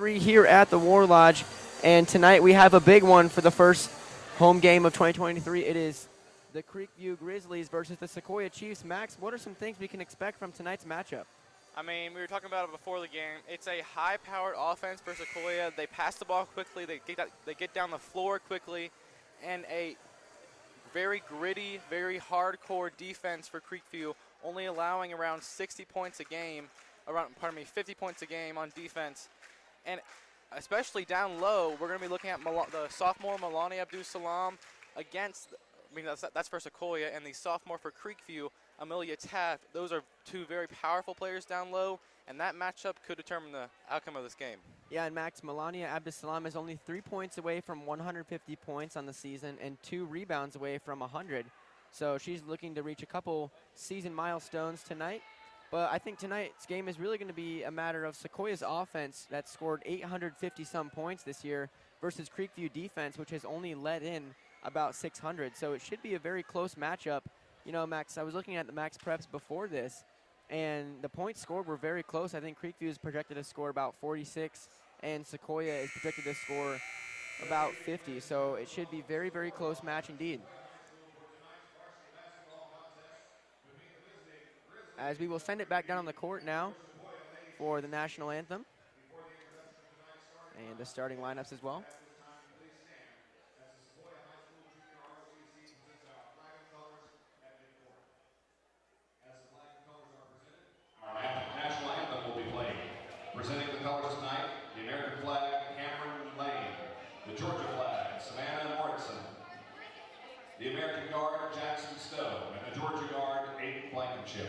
2023 here at the War Lodge. And tonight we have a big one for the first home game of 2023. It is the Creekview Grizzlies versus the Sequoia Chiefs. Max, what are some things we can expect from tonight's matchup? I mean, we were talking about it before the game. It's a high-powered offense for Sequoia. They pass the ball quickly. They get down the floor quickly. And a very gritty, very hardcore defense for Creekview, only allowing around 60 points a game, 50 points a game on defense. And especially down low, we're going to be looking at the sophomore Melania Abdus-Salam against, that's for Sequoia, and the sophomore for Creekview, Amelia Taft. Those are two very powerful players down low, and that matchup could determine the outcome of this game. Yeah, and Max, Melania Abdus-Salam is only 3 points away from 150 points on the season and 2 rebounds away from 100. So she's looking to reach a couple season milestones tonight. But I think tonight's game is really going to be a matter of Sequoia's offense that scored 850-some points this year versus Creekview defense, which has only let in about 600. So it should be a very close matchup. You know, Max, I was looking at the Max Preps before this, and the points scored were very close. I think Creekview is projected to score about 46, and Sequoia is projected to score about 50. So it should be very, very close match indeed. As we will send it back down on the court now for the national anthem and the starting lineups as well. Our national anthem will be played. Presenting the colors tonight, the American flag, Cameron Lane. The Georgia flag, Savannah Morrison. The American Guard, Jackson Stowe. And the Georgia Guard, Aiden Blankenship.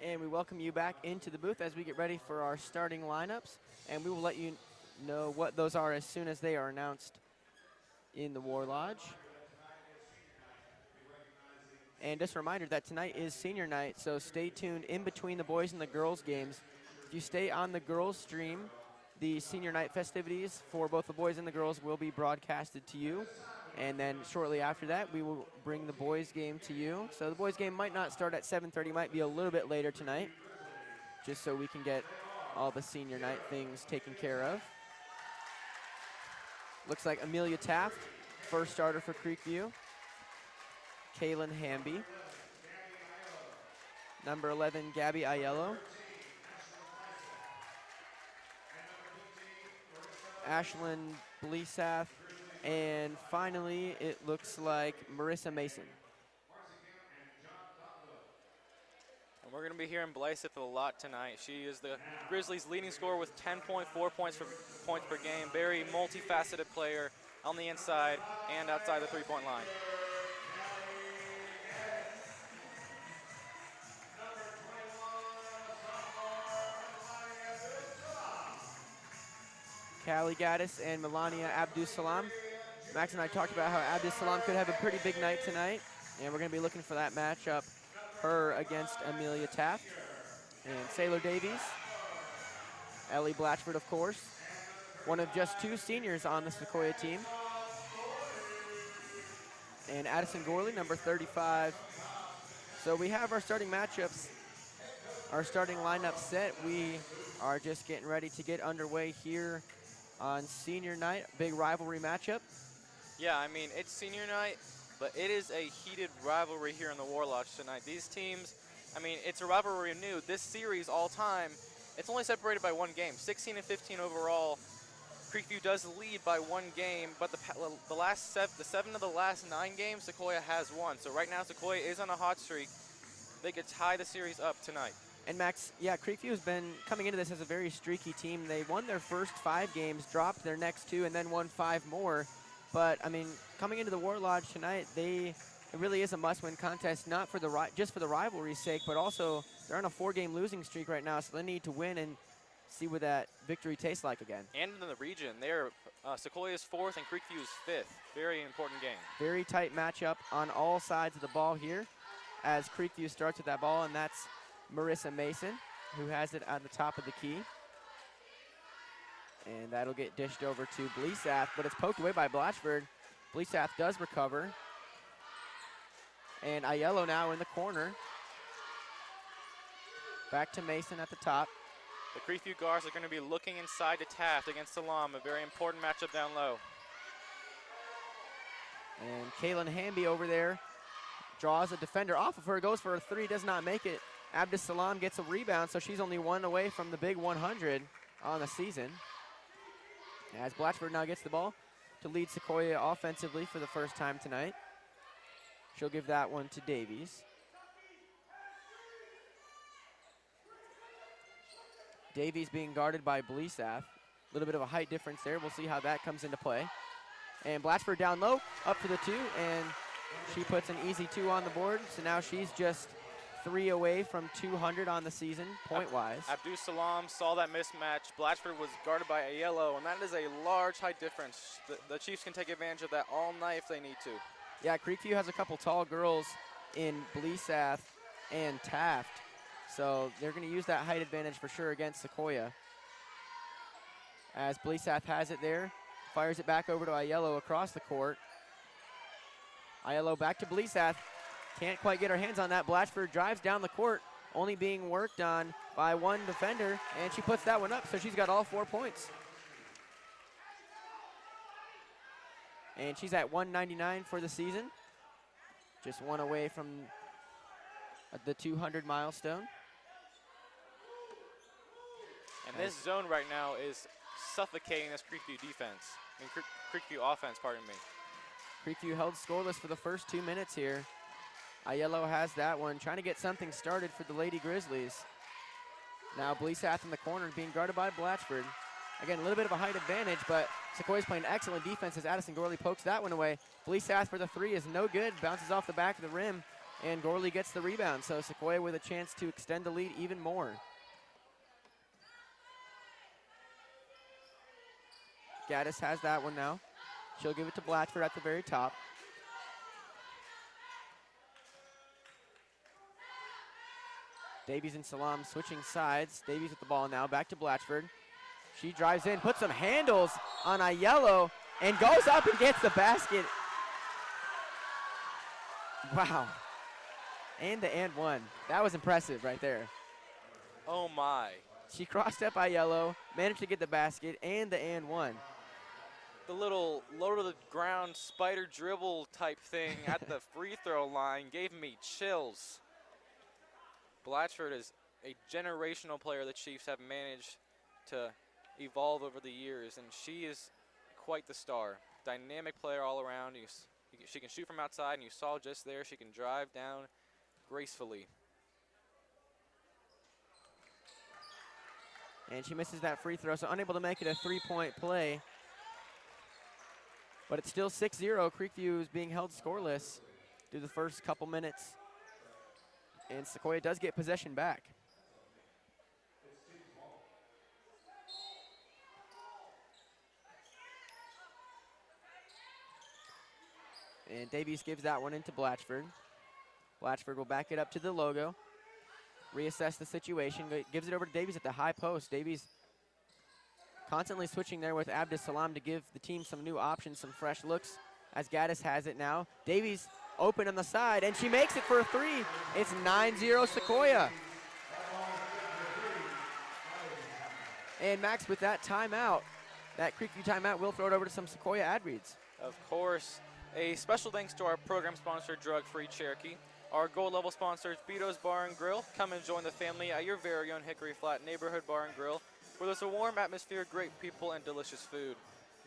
And we welcome you back into the booth as we get ready for our starting lineups. And we will let you know what those are as soon as they are announced in the War Lodge. And just a reminder that tonight is senior night, so stay tuned in between the boys and the girls games. If you stay on the girls stream, the senior night festivities for both the boys and the girls will be broadcasted to you. And then shortly after that, we will bring the boys game to you. So the boys game might not start at 7:30, might be a little bit later tonight, just so we can get all the senior night things taken care of. Looks like Amelia Taft, first starter for Creekview. Kaylin Hamby. Number 11, Gabby Aiello. Ashlyn Blesath. And finally, it looks like Marissa Mason. And we're going to be hearing Blesath a lot tonight. She is the Grizzlies' leading scorer with 10.4 points per game. Very multifaceted player on the inside and outside the three-point line. Callie Gaddis and Melania Abdus-Salam. Max and I talked about how Abdus-Salam could have a pretty big night tonight, and we're going to be looking for that matchup, her against Amelia Taft. And Sailor Davies, Ellie Blatchford, of course, one of just 2 seniors on the Sequoia team. And Addison Gorley, number 35. So we have our starting matchups, our starting lineup set. We are just getting ready to get underway here on senior night, big rivalry matchup. Yeah, I mean, it's senior night, but it is a heated rivalry here in the Warlodge tonight. These teams, I mean, it's a rivalry new. This series all time, it's only separated by 1 game, 16 and 15 overall. Creekview does lead by 1 game, but the 7 of the last 9 games, Sequoia has won. So right now, Sequoia is on a hot streak. They could tie the series up tonight. And Max, yeah, Creekview has been coming into this as a very streaky team. They won their first 5 games, dropped their next 2, and then won 5 more. But I mean, coming into the Warlodge tonight, it really is a must-win contest, not for just for the rivalry's sake, but also they're on a 4-game losing streak right now, so they need to win and see what that victory tastes like again. And in the region, they're Sequoia's 4th and Creekview's 5th. Very important game. Very tight matchup on all sides of the ball here as Creekview starts with that ball, and that's Marissa Mason, who has it at the top of the key. And that'll get dished over to Bleesath, but it's poked away by Blatchford. Bleesath does recover. And Aiello now in the corner. Back to Mason at the top. The Creekview guards are going to be looking inside to Taft against Salam, a very important matchup down low. And Kaylin Hamby over there draws a defender off of her, goes for a 3, does not make it. Abdus Salam gets a rebound, so she's only 1 away from the big 100 on the season. As Blatchford now gets the ball to lead Sequoia offensively for the first time tonight. She'll give that one to Davies. Davies being guarded by Bleesath. A little bit of a height difference there. We'll see how that comes into play. And Blatchford down low, up for the 2, and she puts an easy 2 on the board. So now she's just 3 away from 200 on the season, point-wise. Abdus Salam saw that mismatch. Blatchford was guarded by Aiello, and that is a large height difference. The Chiefs can take advantage of that all night if they need to. Yeah, Creekview has a couple tall girls in Bleesath and Taft, so they're going to use that height advantage for sure against Sequoia. As Bleesath has it there, fires it back over to Aiello across the court. Aiello back to Bleesath. Can't quite get her hands on that. Blatchford drives down the court, only being worked on by 1 defender, and she puts that one up, so she's got all 4 points. And she's at 199 for the season. Just 1 away from the 200 milestone. And this zone right now is suffocating this Creekview defense. I mean, Creekview offense, pardon me. Creekview held scoreless for the first 2 minutes here. Aiello has that one, trying to get something started for the Lady Grizzlies. Now Bleesath in the corner being guarded by Blatchford. Again, a little bit of a height advantage, but Sequoia's playing excellent defense as Addison Gorley pokes that one away. Bleesath for the 3 is no good, bounces off the back of the rim, and Gorley gets the rebound. So Sequoia with a chance to extend the lead even more. Gaddis has that one now. She'll give it to Blatchford at the very top. Davies and Salam switching sides. Davies with the ball now, back to Blatchford. She drives in, puts some handles on Aiello, and goes up and gets the basket. Wow. And the and 1. That was impressive right there. Oh my. She crossed up Aiello, managed to get the basket, and the and 1. The little low to the ground spider dribble type thing at the free throw line gave me chills. Blatchford is a generational player the Chiefs have managed to evolve over the years, and she is quite the star. Dynamic player all around. She can shoot from outside, and you saw just there she can drive down gracefully. And she misses that free throw, so unable to make it a 3-point play. But it's still 6-0. Creekview is being held scoreless through the first couple minutes. And Sequoia does get possession back. And Davies gives that one into Blatchford. Blatchford will back it up to the logo. reassess the situation, gives it over to Davies at the high post. Davies constantly switching there with Abdus-Salam to give the team some new options, some fresh looks, as Gaddis has it now. Davies open on the side, and she makes it for a three. It's 9-0 Sequoia. And Max, with that timeout, that Creekview timeout, we'll throw it over to some Sequoia ad reads. Of course. A special thanks to our program sponsor, Drug Free Cherokee. Our gold level sponsors, Beato's Bar and Grill. Come and join the family at your very own Hickory Flat Neighborhood Bar and Grill, where there's a warm atmosphere, great people, and delicious food.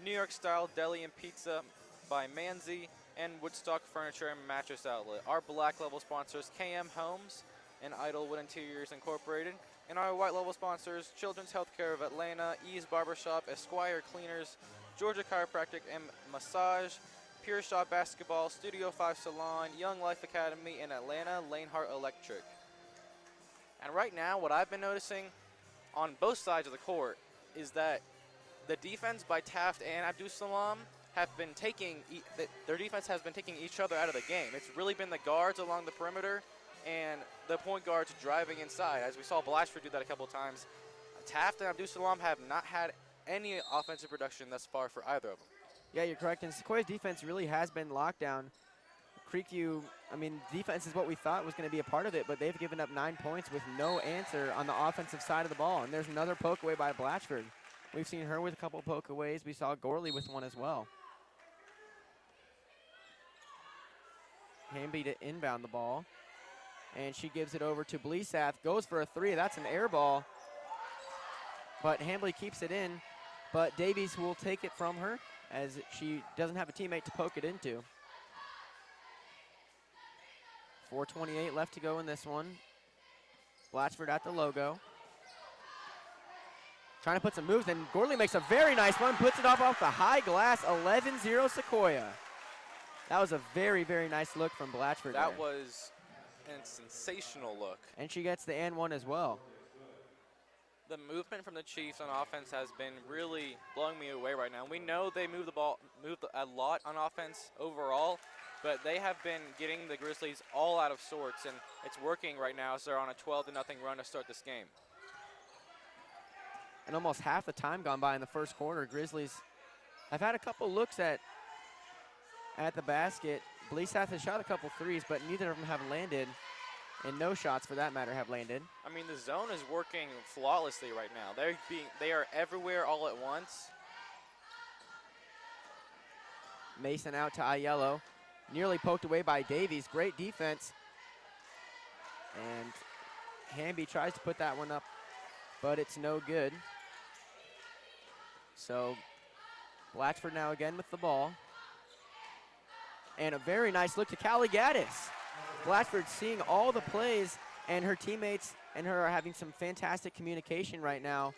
New York style deli and pizza by Manzi, and Woodstock Furniture and Mattress Outlet. Our black level sponsors, KM Homes and Idlewood Interiors Incorporated. And our white level sponsors, Children's Healthcare of Atlanta, Ease Barbershop, Esquire Cleaners, Georgia Chiropractic and Massage, Pure Shot Basketball, Studio 5 Salon, Young Life Academy, and Atlanta Lanehart Electric. And right now, what I've been noticing on both sides of the court is that the defense by Taft and Abdus-Salam have been taking, their defense has been taking each other out of the game. It's really been the guards along the perimeter and the point guards driving inside. As we saw Blatchford do that a couple of times, Taft and Abdus-Salam have not had any offensive production thus far for either of them. Yeah, you're correct, and Sequoia's defense really has been locked down. Creekview, I mean, defense is what we thought was going to be a part of it, but they've given up 9 points with no answer on the offensive side of the ball, and there's another poke away by Blatchford. We've seen her with a couple poke aways. We saw Gorley with one as well. Hamby to inbound the ball, and she gives it over to Blesath, goes for a three. That's an air ball, but Hambley keeps it in, but Davies will take it from her as she doesn't have a teammate to poke it into. 4:28 left to go in this one. Blatchford at the logo. Trying to put some moves, and Gorley makes a very nice one, puts it off the high glass, 11-0 Sequoia. That was a very, very nice look from Blatchford. That was a sensational look. And she gets the and one as well. The movement from the Chiefs on offense has been really blowing me away right now. We know they move the ball, moved a lot on offense overall, but they have been getting the Grizzlies all out of sorts, and it's working right now as they're on a 12-0 run to start this game. And almost half the time gone by in the first quarter. Grizzlies have had a couple looks at the basket. Blesath has shot a couple threes, but neither of them have landed, and no shots for that matter have landed. I mean, the zone is working flawlessly right now. They are everywhere all at once. Mason out to Aiello. Nearly poked away by Davies. Great defense. And Hamby tries to put that one up, but it's no good. So Blatchford now again with the ball. And a very nice look to Callie Gaddis. Blatchford seeing all the plays, and her teammates and her are having some fantastic communication right now,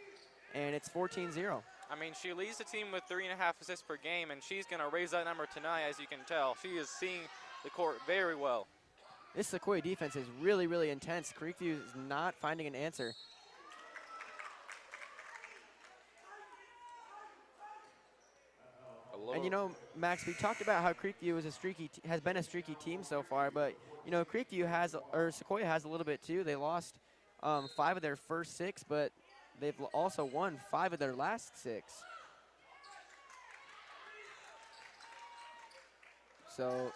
and it's 14-0. I mean, she leads the team with 3.5 assists per game, and she's going to raise that number tonight, as you can tell. She is seeing the court very well. This Sequoia defense is really, really intense. Creekview is not finding an answer. And you know, Max, we talked about how Creekview is has been a streaky team so far, but you know, Sequoia has a little bit too. They lost 5 of their first 6, but they've also won 5 of their last 6. So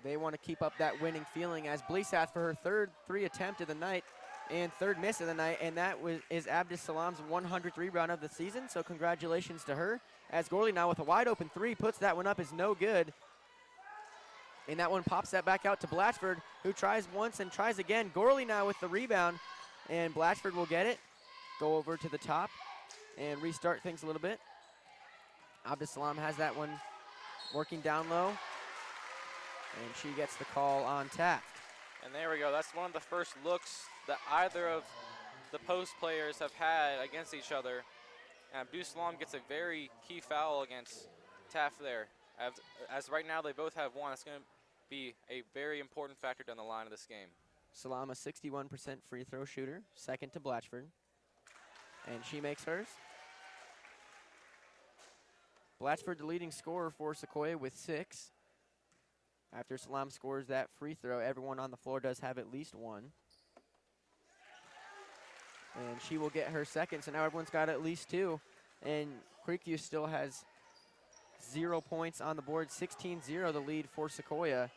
they want to keep up that winning feeling, as Blesath for her third 3 attempt of the night and third miss of the night, and that is Abdus-Salam's 100th rebound of the season, so congratulations to her. As Gorley now with a wide open 3, puts that one up, is no good. And that one pops that back out to Blatchford, who tries once and tries again. Gorley now with the rebound, and Blatchford will get it, go over to the top, and restart things a little bit. Abdus-Salam has that one working down low, and she gets the call on Taft. And there we go. That's one of the first looks that either of the post players have had against each other. And Abdus-Salam gets a very key foul against Taft there. As right now they both have one, it's going to be a very important factor down the line of this game. Salam, a 61% free throw shooter, second to Blatchford. And she makes hers. Blatchford, the leading scorer for Sequoia with 6. After Salam scores that free throw, everyone on the floor does have at least one. And she will get her second, so now everyone's got at least 2. And Creekview still has 0 points on the board, 16-0 the lead for Sequoia.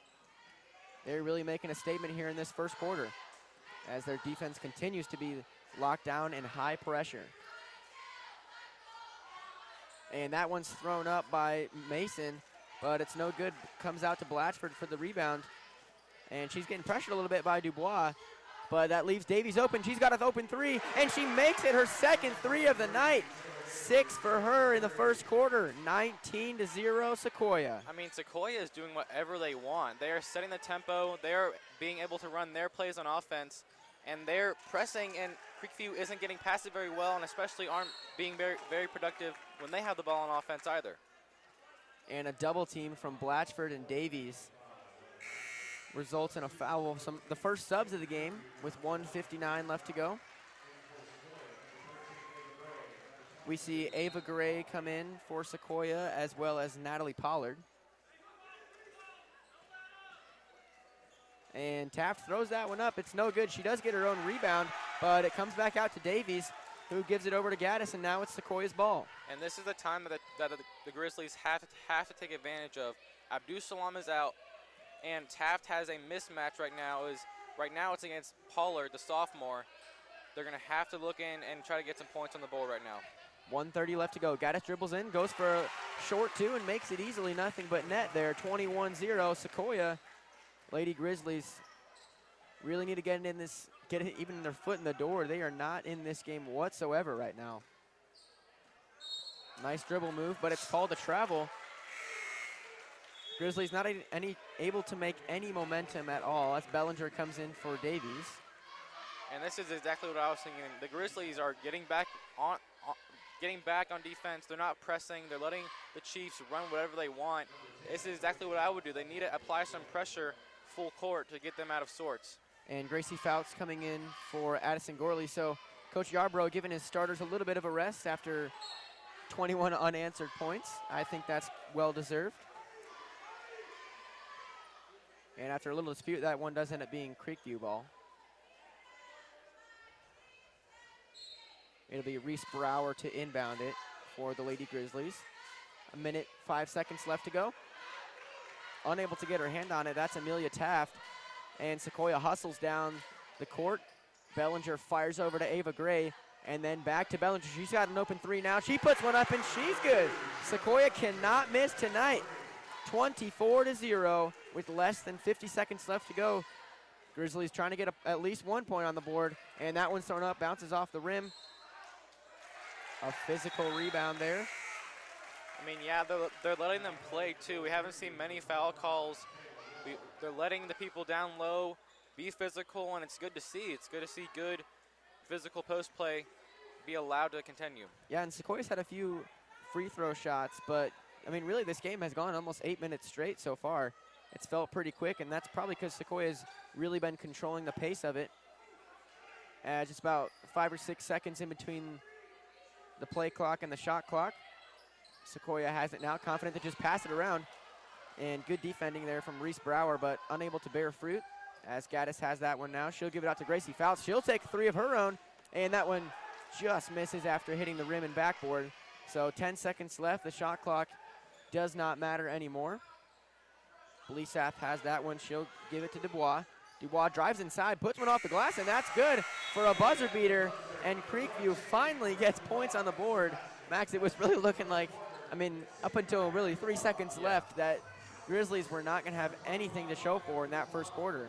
They're really making a statement here in this first quarter as their defense continues to be locked down in high pressure. And that one's thrown up by Mason, but it's no good. Comes out to Blatchford for the rebound. And she's getting pressured a little bit by Dubois, but that leaves Davies open. She's got an open 3, and she makes it her second 3 of the night. 6 for her in the first quarter, 19-0 Sequoia. I mean, Sequoia is doing whatever they want. They are setting the tempo. They're being able to run their plays on offense, and they're pressing, and Creekview isn't getting past it very well, and especially aren't being very, very productive when they have the ball on offense either. And a double team from Blatchford and Davies results in a foul. The first subs of the game with 1:59 left to go. We see Ava Gray come in for Sequoia as well as Natalie Pollard. And Taft throws that one up. It's no good. She does get her own rebound, but it comes back out to Davies, who gives it over to Gaddis, and now it's Sequoia's ball. And this is the time that the Grizzlies have to take advantage of. Abdus Salam is out, and Taft has a mismatch right now. Right now it's against Pollard, the sophomore. They're going to have to look in and try to get some points on the board right now. 1:30 left to go. Gaddis dribbles in, goes for a short 2, and makes it easily. Nothing but net there. 21-0 Sequoia. Lady Grizzlies really need to get in this, get even their foot in the door. They are not in this game whatsoever right now. Nice dribble move, but it's called a travel. Grizzlies not able to make any momentum at all as Bellinger comes in for Davies. And this is exactly what I was thinking. The Grizzlies are getting back on defense. They're not pressing. They're letting the Chiefs run whatever they want. This is exactly what I would do. They need to apply some pressure full court to get them out of sorts. And Gracie Fouts coming in for Addison Gorley. So Coach Yarbrough giving his starters a little bit of a rest after 21 unanswered points. I think that's well deserved. And after a little dispute, that one does end up being Creekview ball. It'll be Reese Brower to inbound it for the Lady Grizzlies. 1:05 left to go. Unable to get her hand on it, that's Amelia Taft. And Sequoia hustles down the court. Bellinger fires over to Ava Gray, and then back to Bellinger. She's got an open 3 now. She puts one up, and she's good. Sequoia cannot miss tonight. 24-0 with less than 50 seconds left to go. Grizzlies trying to get at least 1 point on the board, and that one's thrown up, bounces off the rim. A physical rebound there. I mean, yeah, they're letting them play, too. We haven't seen many foul calls. They're letting the people down low be physical, and it's good to see. It's good to see good physical post play be allowed to continue. Yeah, and Sequoia's had a few free throw shots, but, I mean, really this game has gone almost 8 minutes straight so far. It's felt pretty quick, and that's probably because Sequoia's really been controlling the pace of it. Just about 5 or 6 seconds in between the play clock and the shot clock. Sequoia has it now, confident to just pass it around. And good defending there from Reese Brower, but unable to bear fruit as Gaddis has that one now. She'll give it out to Gracie Fouts. She'll take 3 of her own, and that one just misses after hitting the rim and backboard. So 10 seconds left. The shot clock does not matter anymore. Blesath has that one. She'll give it to Dubois. Dubois drives inside, puts one off the glass, and that's good for a buzzer beater. And Creekview finally gets points on the board. Max, it was really looking like, I mean, up until really 3 seconds left, that Grizzlies were not going to have anything to show for in that first quarter.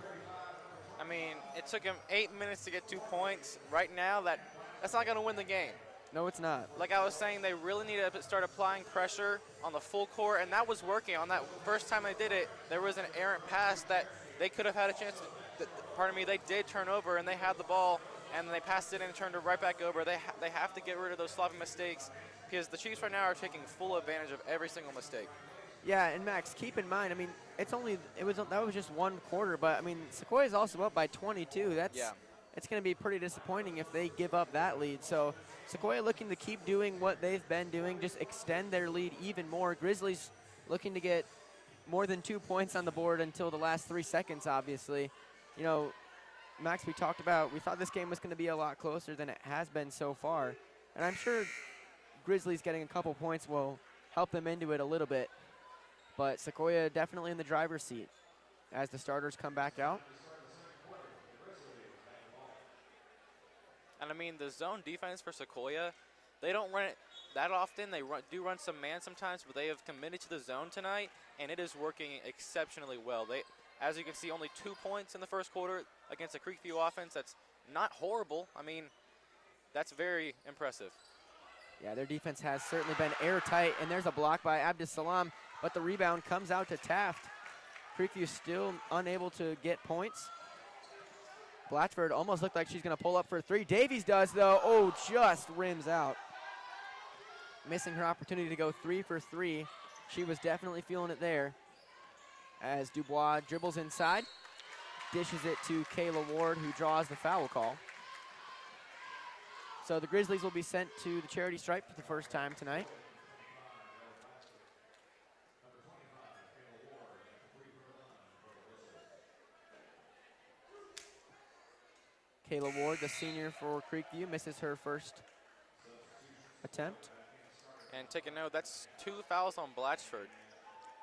I mean, it took them 8 minutes to get 2 points. Right now, that's not going to win the game. No, it's not. Like I was saying, they really need to start applying pressure on the full court, and that was working. On that first time they did it, there was an errant pass that they could have had a chance to, they did turn over, and they had the ball, and they passed it in and turned it right back over. They have to get rid of those sloppy mistakes because the Chiefs right now are taking full advantage of every single mistake. Yeah, and Max, keep in mind, I mean, that was just 1 quarter, but I mean, Sequoia's also up by 22. It's going to be pretty disappointing if they give up that lead. So Sequoia looking to keep doing what they've been doing, just extend their lead even more. Grizzlies looking to get more than 2 points on the board until the last 3 seconds, obviously. You know, Max, we thought this game was going to be a lot closer than it has been so far. And I'm sure Grizzlies getting a couple points will help them into it a little bit. But Sequoia definitely in the driver's seat as the starters come back out. And I mean, the zone defense for Sequoia, they don't run it that often. They do run some man sometimes, but they have committed to the zone tonight, and it is working exceptionally well. As you can see, only 2 points in the first quarter against a Creekview offense. That's not horrible. I mean, that's very impressive. Yeah, their defense has certainly been airtight, and there's a block by Abdussalam, but the rebound comes out to Taft. Creekview still unable to get points. Blatchford almost looked like she's going to pull up for a three. Davies does, though. Oh, just rims out. Missing her opportunity to go 3 for 3. She was definitely feeling it there. As Dubois dribbles inside, dishes it to Kayla Ward, who draws the foul call. So the Grizzlies will be sent to the charity stripe for the first time tonight. Kayla Ward, the senior for Creekview, misses her first attempt. And take a note, that's 2 fouls on Blatchford.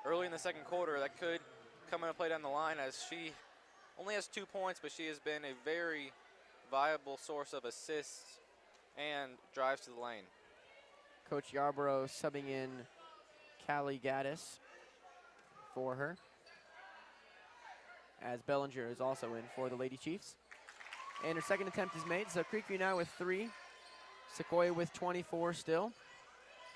Early in the second quarter, that could come into play down the line, as she only has 2 points, but she has been a very viable source of assists and drives to the lane. Coach Yarborough subbing in Callie Gaddis for her, as Bellinger is also in for the Lady Chiefs. And her second attempt is made, so Creekview now with 3. Sequoia with 24 still.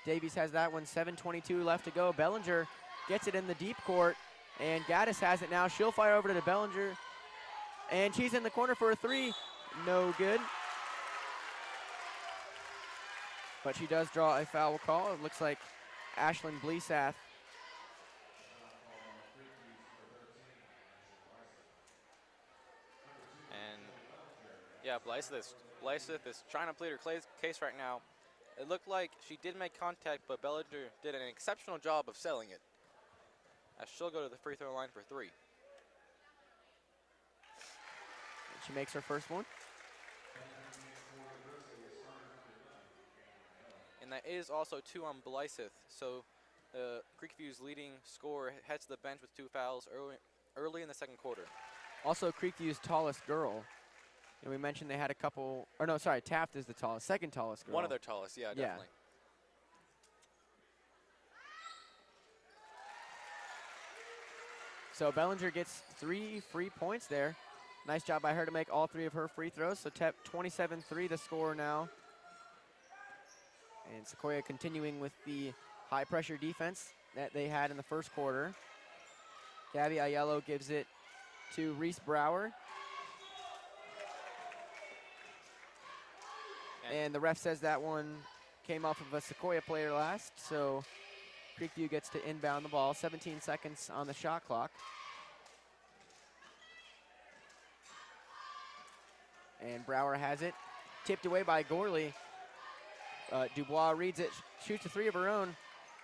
Davies has that one, 7:22 left to go. Bellinger gets it in the deep court, and Gaddis has it now. She'll fire over to Bellinger, and she's in the corner for a 3. No good. But she does draw a foul call. It looks like Ashlyn Bleesath. And yeah, Bleesath is trying to plead her case right now. It looked like she did make contact, but Bellinger did an exceptional job of selling it, as she'll go to the free throw line for 3. And she makes her first one. And that is also 2 on Bleesath. So Creekview's leading scorer heads to the bench with 2 fouls early in the second quarter. Also Creekview's tallest girl. And we mentioned they had a couple, or no, sorry, Taft is the tallest, second tallest girl. One of their tallest, yeah, definitely. So Bellinger gets 3 free points there. Nice job by her to make all 3 of her free throws. So Tep 27-3 the score now. And Sequoia continuing with the high pressure defense that they had in the first quarter. Gabby Aiello gives it to Reese Brower. And the ref says that one came off of a Sequoia player last, so Creekview gets to inbound the ball. 17 seconds on the shot clock. And Brower has it. Tipped away by Gorley. Dubois reads it, shoots a 3 of her own,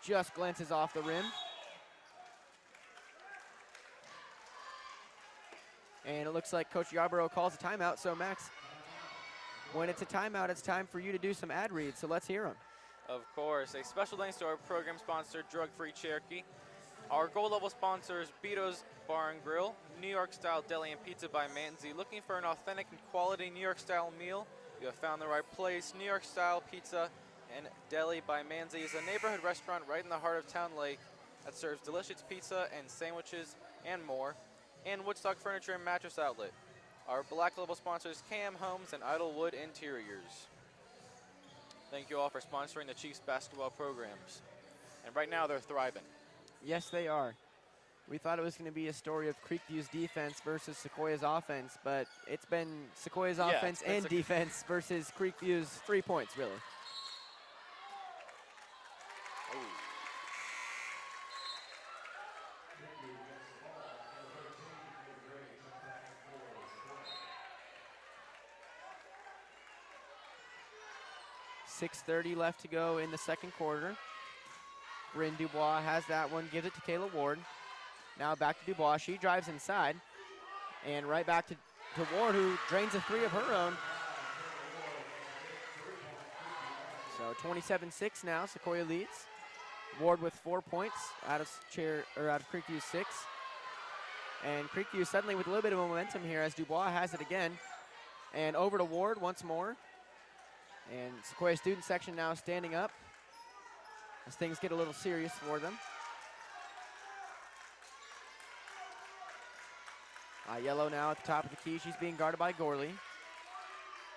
just glances off the rim. And it looks like Coach Yarborough calls a timeout, so Max, when it's a timeout, it's time for you to do some ad reads, so let's hear them. Of course. A special thanks to our program sponsor, Drug Free Cherokee. Our gold level sponsors, Beato's Bar and Grill, New York Style Deli and Pizza by Manzi. Looking for an authentic and quality New York style meal? You have found the right place. New York Style Pizza and Deli by Manzi is a neighborhood restaurant right in the heart of Town Lake that serves delicious pizza and sandwiches and more. And Woodstock Furniture and Mattress Outlet. Our black label sponsors, KM Homes and Idlewood Interiors. Thank you all for sponsoring the Chiefs basketball programs. And right now they're thriving. Yes, they are. We thought it was going to be a story of Creekview's defense versus Sequoia's offense, but it's been Sequoia's offense and defense versus Creekview's 3 points, really. Ooh. .6:30 left to go in the second quarter. Bryn Dubois has that one, gives it to Kayla Ward. Now back to Dubois. She drives inside. And right back to to Ward, who drains a 3 of her own. So 27-6 now, Sequoia leads. Ward with 4 points out of Creekview's 6. And Creekview suddenly with a little bit of momentum here as Dubois has it again. And over to Ward once more. And Sequoia student section now standing up as things get a little serious for them. Yellow now at the top of the key. She's being guarded by Gorley.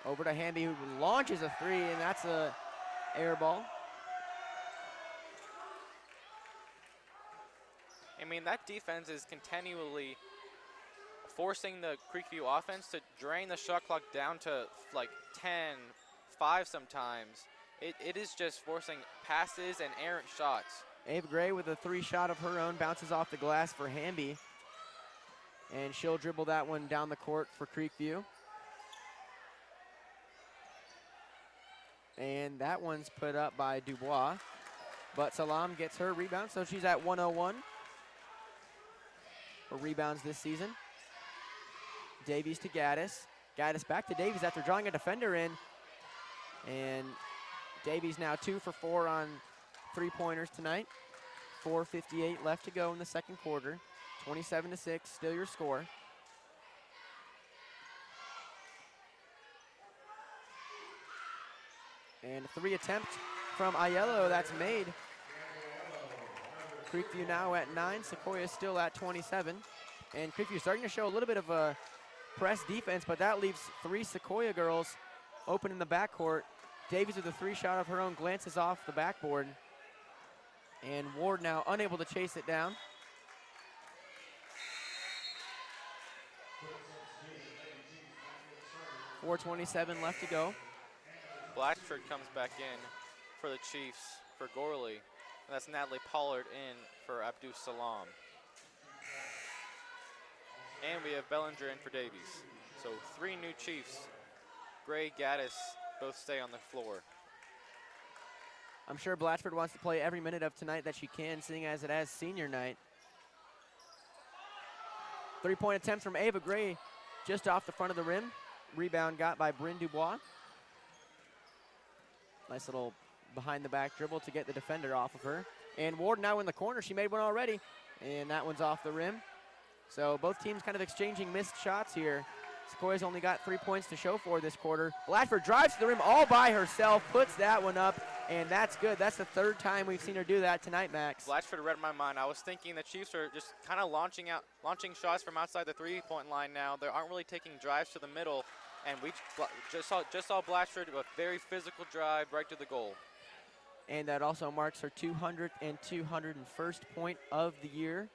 Over to Hamby, who launches a 3, and that's a air ball. I mean, that defense is continually forcing the Creekview offense to drain the shot clock down to like 10, 5 sometimes. It is just forcing passes and errant shots. Ava Gray with a 3 shot of her own, bounces off the glass for Hamby. And she'll dribble that one down the court for Creekview. And that one's put up by Dubois. But Salam gets her rebound, so she's at 101 for rebounds this season. Davies to Gaddis. Gaddis back to Davies after drawing a defender in. And Davies now 2 for 4 on 3-pointers tonight. 4:58 left to go in the second quarter. 27-6, still your score. And a 3 attempt from Aiello, that's made. Creekview now at 9, Sequoia still at 27. And Creekview starting to show a little bit of a press defense, but that leaves 3 Sequoia girls open in the backcourt. Davies with a 3 shot of her own glances off the backboard. And Ward now unable to chase it down. .427 left to go. Blatchford comes back in for the Chiefs for Gorley. And that's Natalie Pollard in for Abdus Salam. And we have Bellinger in for Davies. So 3 new Chiefs. Gray, Gaddis both stay on the floor. I'm sure Blatchford wants to play every minute of tonight that she can, seeing as it has senior night. 3-point attempt from Ava Gray just off the front of the rim. Rebound got by Bryn Dubois. Nice little behind the back dribble to get the defender off of her. And Ward now in the corner. She made one already. And that one's off the rim. So both teams kind of exchanging missed shots here. Sequoia's only got 3 points to show for this quarter. Blatchford drives to the rim all by herself, puts that one up, and that's good. That's the 3rd time we've seen her do that tonight, Max. Blatchford read my mind. I was thinking the Chiefs are just kind of launching shots from outside the 3-point line now. They aren't really taking drives to the middle, and we just saw Blatchford with a very physical drive right to the goal. And that also marks her 200th and 201st point of the year.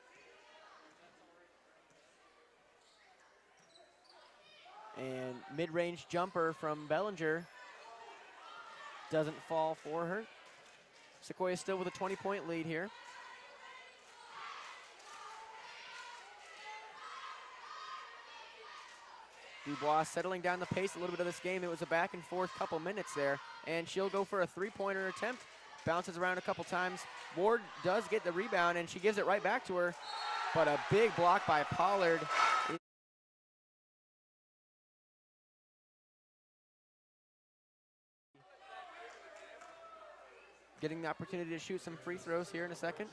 And mid-range jumper from Bellinger doesn't fall for her. Sequoia still with a 20-point lead here. Dubois settling down the pace a little bit of this game. It was a back and forth couple minutes there. And she'll go for a 3-pointer attempt. Bounces around a couple times. Ward does get the rebound and she gives it right back to her. But a big block by Pollard. Getting the opportunity to shoot some free throws here in a second.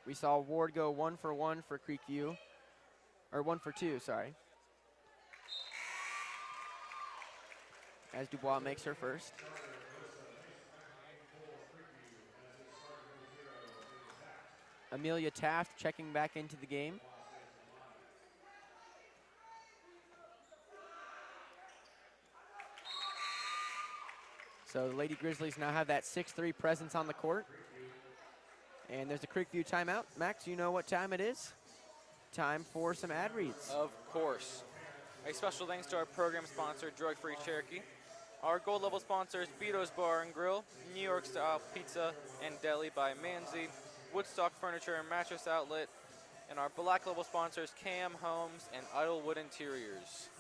We saw Ward go 1 for 1 for Creekview, or 1 for 2, sorry. As Dubois makes her first. Amelia Taft checking back into the game. So the Lady Grizzlies now have that 6'3" presence on the court. And there's a Creekview timeout. Max, you know what time it is? Time for some ad reads. Of course. A special thanks to our program sponsor, Drug Free Cherokee. Our gold level sponsors, Beato's Bar and Grill, New York Style Pizza and Deli by Manzi, Woodstock Furniture and Mattress Outlet, and our black level sponsors, Cam Homes and Idlewood Interiors.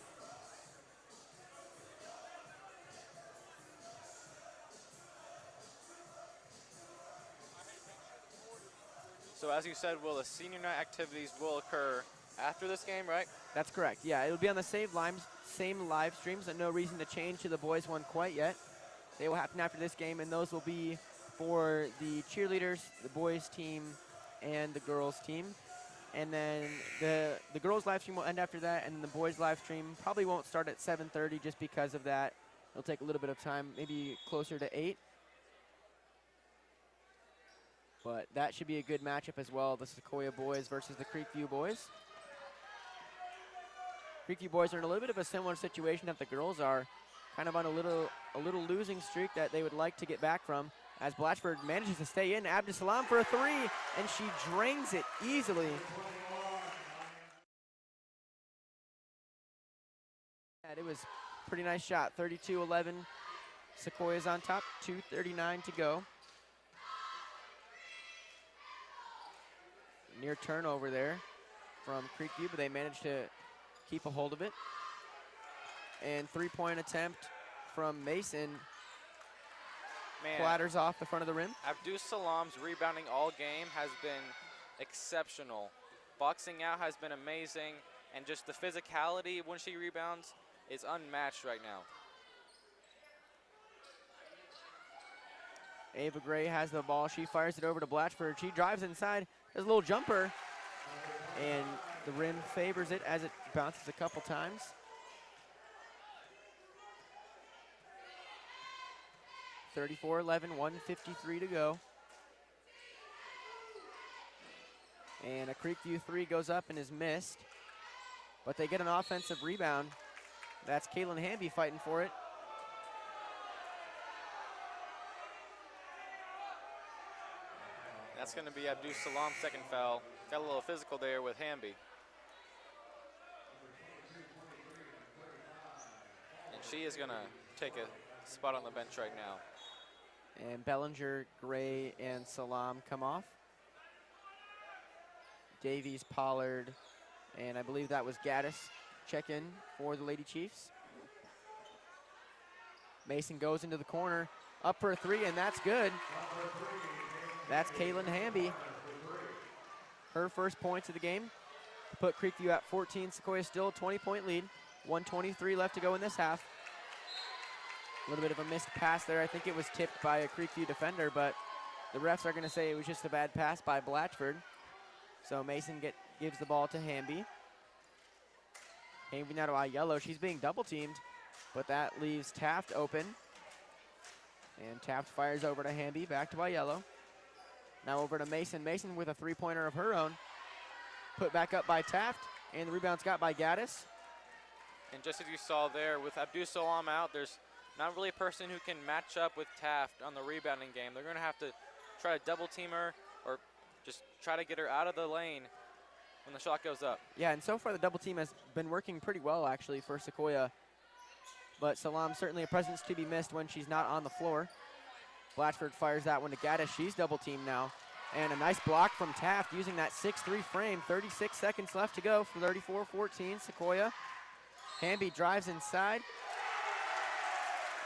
So as you said, Will, the senior night activities will occur after this game, right? That's correct. Yeah, it'll be on the same live streams, and no reason to change to the boys one quite yet. They will happen after this game, and those will be for the cheerleaders, the boys team, and the girls team. And then the girls live stream will end after that, and the boys live stream probably won't start at 7:30 just because of that. It'll take a little bit of time, maybe closer to 8. But that should be a good matchup as well, the Sequoia boys versus the Creekview boys. Creekview boys are in a little bit of a similar situation that the girls are, kind of on a little losing streak that they would like to get back from, as Blatchford manages to stay in. Abdusalam for a 3, and she drains it easily. And it was a pretty nice shot, 32-11. Sequoia's on top, 2:39 to go. Near turnover there from Creekview, but they managed to keep a hold of it. And 3-point attempt from Mason. Man, Clatters off the front of the rim. Abdusalam's rebounding all game has been exceptional. Boxing out has been amazing, and just the physicality when she rebounds is unmatched right now. Ava Gray has the ball. She fires it over to Blatchford. She drives inside, does a little jumper, and the rim favors it as it bounces a couple times. (34-11), 1:53 to go. And a Creekview 3 goes up and is missed, but they get an offensive rebound. That's Kaylin Hamby fighting for it. That's going to be Abdusalam's second foul. Got a little physical there with Hamby. And she is going to take a spot on the bench right now. And Bellinger, Gray, and Salam come off. Davies, Pollard, and I believe that was Gaddis check in for the Lady Chiefs. Mason goes into the corner, up for a 3, and that's good. That's Kaylin Hamby. Her first points of the game. Put Creekview at 14. Sequoia still a 20-point lead. 1:23 left to go in this half. A little bit of a missed pass there. I think it was tipped by a Creekview defender, but the refs are going to say it was just a bad pass by Blatchford. So Mason gives the ball to Hamby. Hamby now to Aiello. She's being double teamed, but that leaves Taft open. And Taft fires over to Hamby, back to Aiello. Now over to Mason. Mason with a 3-pointer of her own. Put back up by Taft, and the rebound's got by Gaddis. And just as you saw there, with Abdusalam out, there's not really a person who can match up with Taft on the rebounding game. They're going to have to try to double team her or just try to get her out of the lane when the shot goes up. Yeah, and so far the double team has been working pretty well, actually, for Sequoia. But Salam certainly a presence to be missed when she's not on the floor. Blatchford fires that one to Gaddis. She's double teamed now. And a nice block from Taft using that 6'3" frame. 36 seconds left to go for 34-14 Sequoia. Hamby drives inside.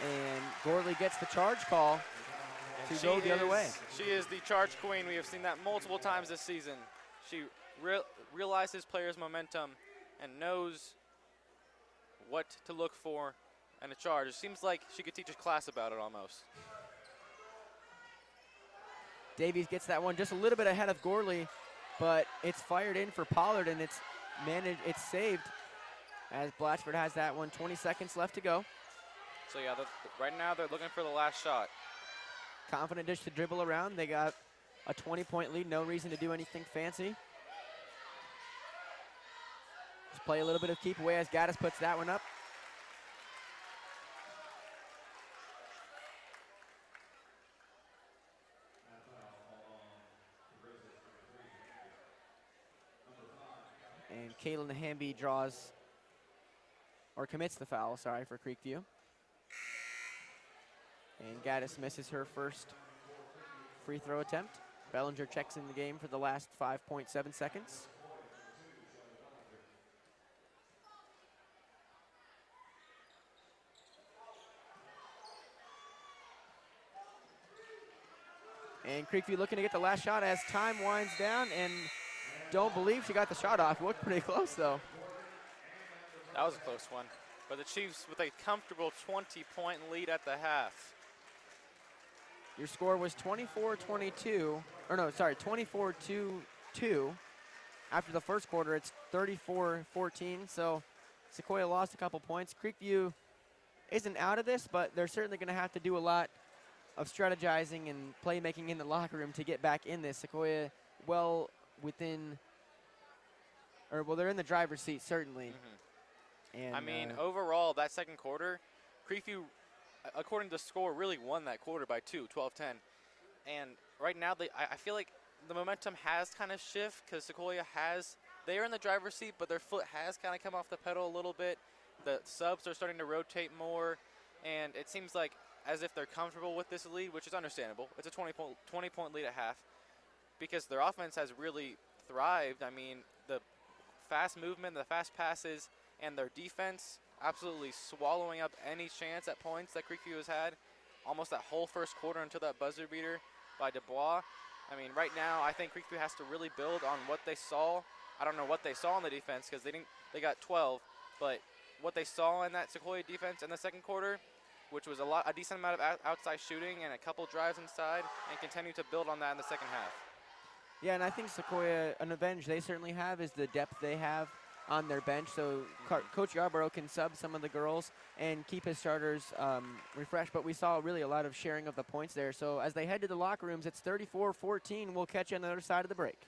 And Gorley gets the charge call to go the other way. She is the charge queen. We have seen that multiple times this season. She realizes players' momentum and knows what to look for in a charge. It seems like she could teach a class about it almost. Davies gets that one just a little bit ahead of Gorley, but it's fired in for Pollard, and it's saved as Blatchford has that one. 20 seconds left to go. So yeah, right now they're looking for the last shot. Confident dish to dribble around. They got a 20-point lead, no reason to do anything fancy. Just play a little bit of keep away as Gaddis puts that one up. And Kaylin Hamby commits the foul, sorry, for Creekview. And Gaddis misses her first free throw attempt. Bellinger checks in the game for the last 5.7 seconds. And Creekview looking to get the last shot as time winds down, and don't believe she got the shot off. It looked pretty close, though. That was a close one. But the Chiefs with a comfortable 20-point lead at the half. Your score was 24-22, or no, sorry, 24-2. After the first quarter, it's 34-14, so Sequoia lost a couple points. Creekview isn't out of this, but they're certainly going to have to do a lot of strategizing and playmaking in the locker room to get back in this. Sequoia well within, or well, they're in the driver's seat, certainly. And I mean, overall, that second quarter, Creekview, according to the score, really won that quarter by 2, 12-10. And right now, I feel like the momentum has kind of shifted because Sequoia they're in the driver's seat, but their foot has kind of come off the pedal a little bit. The subs are starting to rotate more, and it seems like as if they're comfortable with this lead, which is understandable. It's a 20-point lead at half because their offense has really thrived. I mean, the fast movement, the fast passes, and their defense absolutely swallowing up any chance at points that Creekview has had almost that whole first quarter until that buzzer beater by Dubois. I mean, right now, I think Creekview has to really build on what they saw. I don't know what they saw in the defense because they got 12, but what they saw in that Sequoia defense in the second quarter, which was a decent amount of outside shooting and a couple drives inside, and continue to build on that in the second half. Yeah, and I think Sequoia, an advantage they certainly have is the depth they have on their bench, so Coach Yarborough can sub some of the girls and keep his starters refreshed, but we saw really a lot of sharing of the points there. So as they head to the locker rooms, it's 34-14. We'll catch you on the other side of the break.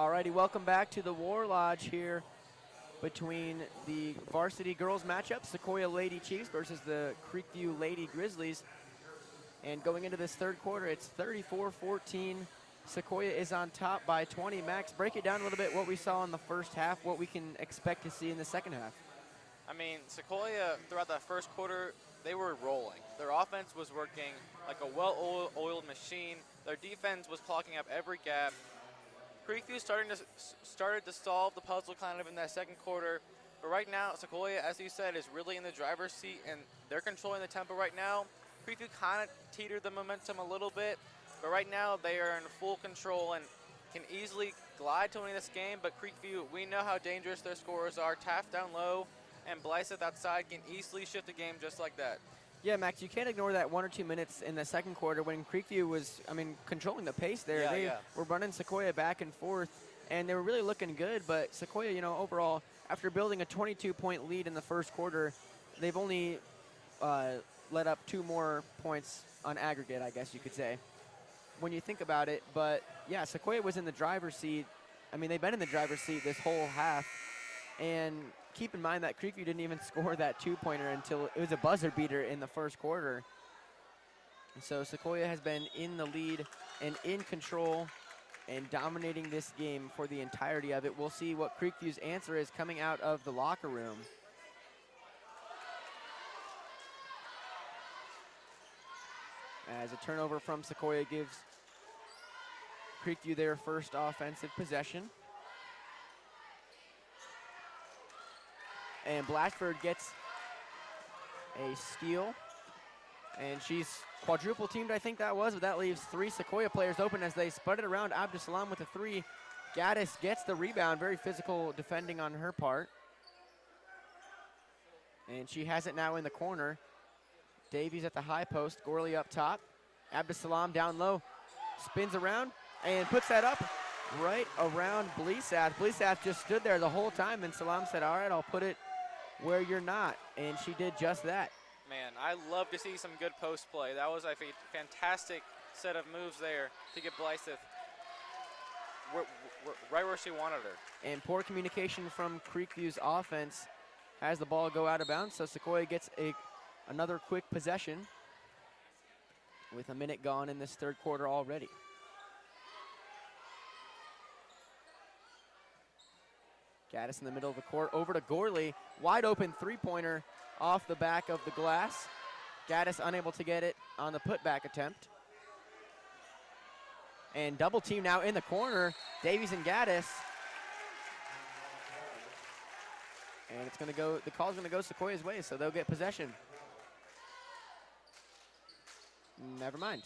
Alrighty, welcome back to the War Lodge here between the varsity girls matchup, Sequoia Lady Chiefs versus the Creekview Lady Grizzlies. And going into this third quarter, it's 34-14. Sequoia is on top by 20. Max, break it down a little bit what we saw in the first half, what we can expect to see in the second half. I mean, Sequoia, throughout that first quarter, they were rolling. Their offense was working like a well-oiled machine. Their defense was clogging up every gap. Creekview started to solve the puzzle kind of in that second quarter. But right now, Sequoia, as you said, is really in the driver's seat, and they're controlling the tempo right now. Creekview kind of teetered the momentum a little bit, but right now they are in full control and can easily glide to winning this game. But Creekview, we know how dangerous their scorers are. Taft down low and Blythe outside can easily shift the game just like that. Yeah, Max, you can't ignore that 1 or 2 minutes in the second quarter when Creekview was, controlling the pace there. They were running Sequoia back and forth, and they were really looking good. But Sequoia, overall, after building a 22-point lead in the first quarter, they've only let up 2 more points on aggregate, I guess you could say, when you think about it. But, yeah, Sequoia was in the driver's seat. They've been in the driver's seat this whole half. And keep in mind that Creekview didn't even score that 2-pointer until it was a buzzer beater in the first quarter. And so Sequoia has been in the lead and in control and dominating this game for the entirety of it. We'll see what Creekview's answer is coming out of the locker room. As a turnover from Sequoia gives Creekview their first offensive possession. And Blatchford gets a steal. And she's quadruple teamed, I think that was, but that leaves 3 Sequoia players open as they spread it around. Abdusalam with a 3. Gaddis gets the rebound, very physical defending on her part. And she has it now in the corner. Davies at the high post, Gorley up top. Abdusalam down low, spins around and puts that up right around Blesath. Blesath just stood there the whole time, and Salam said, all right, I'll put it where you're not, and she did just that. Man, I love to see some good post play. That was a fantastic set of moves there to get Blythe right where she wanted her. And poor communication from Creekview's offense has the ball go out of bounds, so Sequoia gets another quick possession with a minute gone in this third quarter already. Gaddis in the middle of the court, over to Gorley. Wide open 3-pointer off the back of the glass. Gaddis unable to get it on the putback attempt. And double team now in the corner, Davies and Gaddis. And it's gonna go, the call's gonna go Sequoia's way, so they'll get possession. Never mind.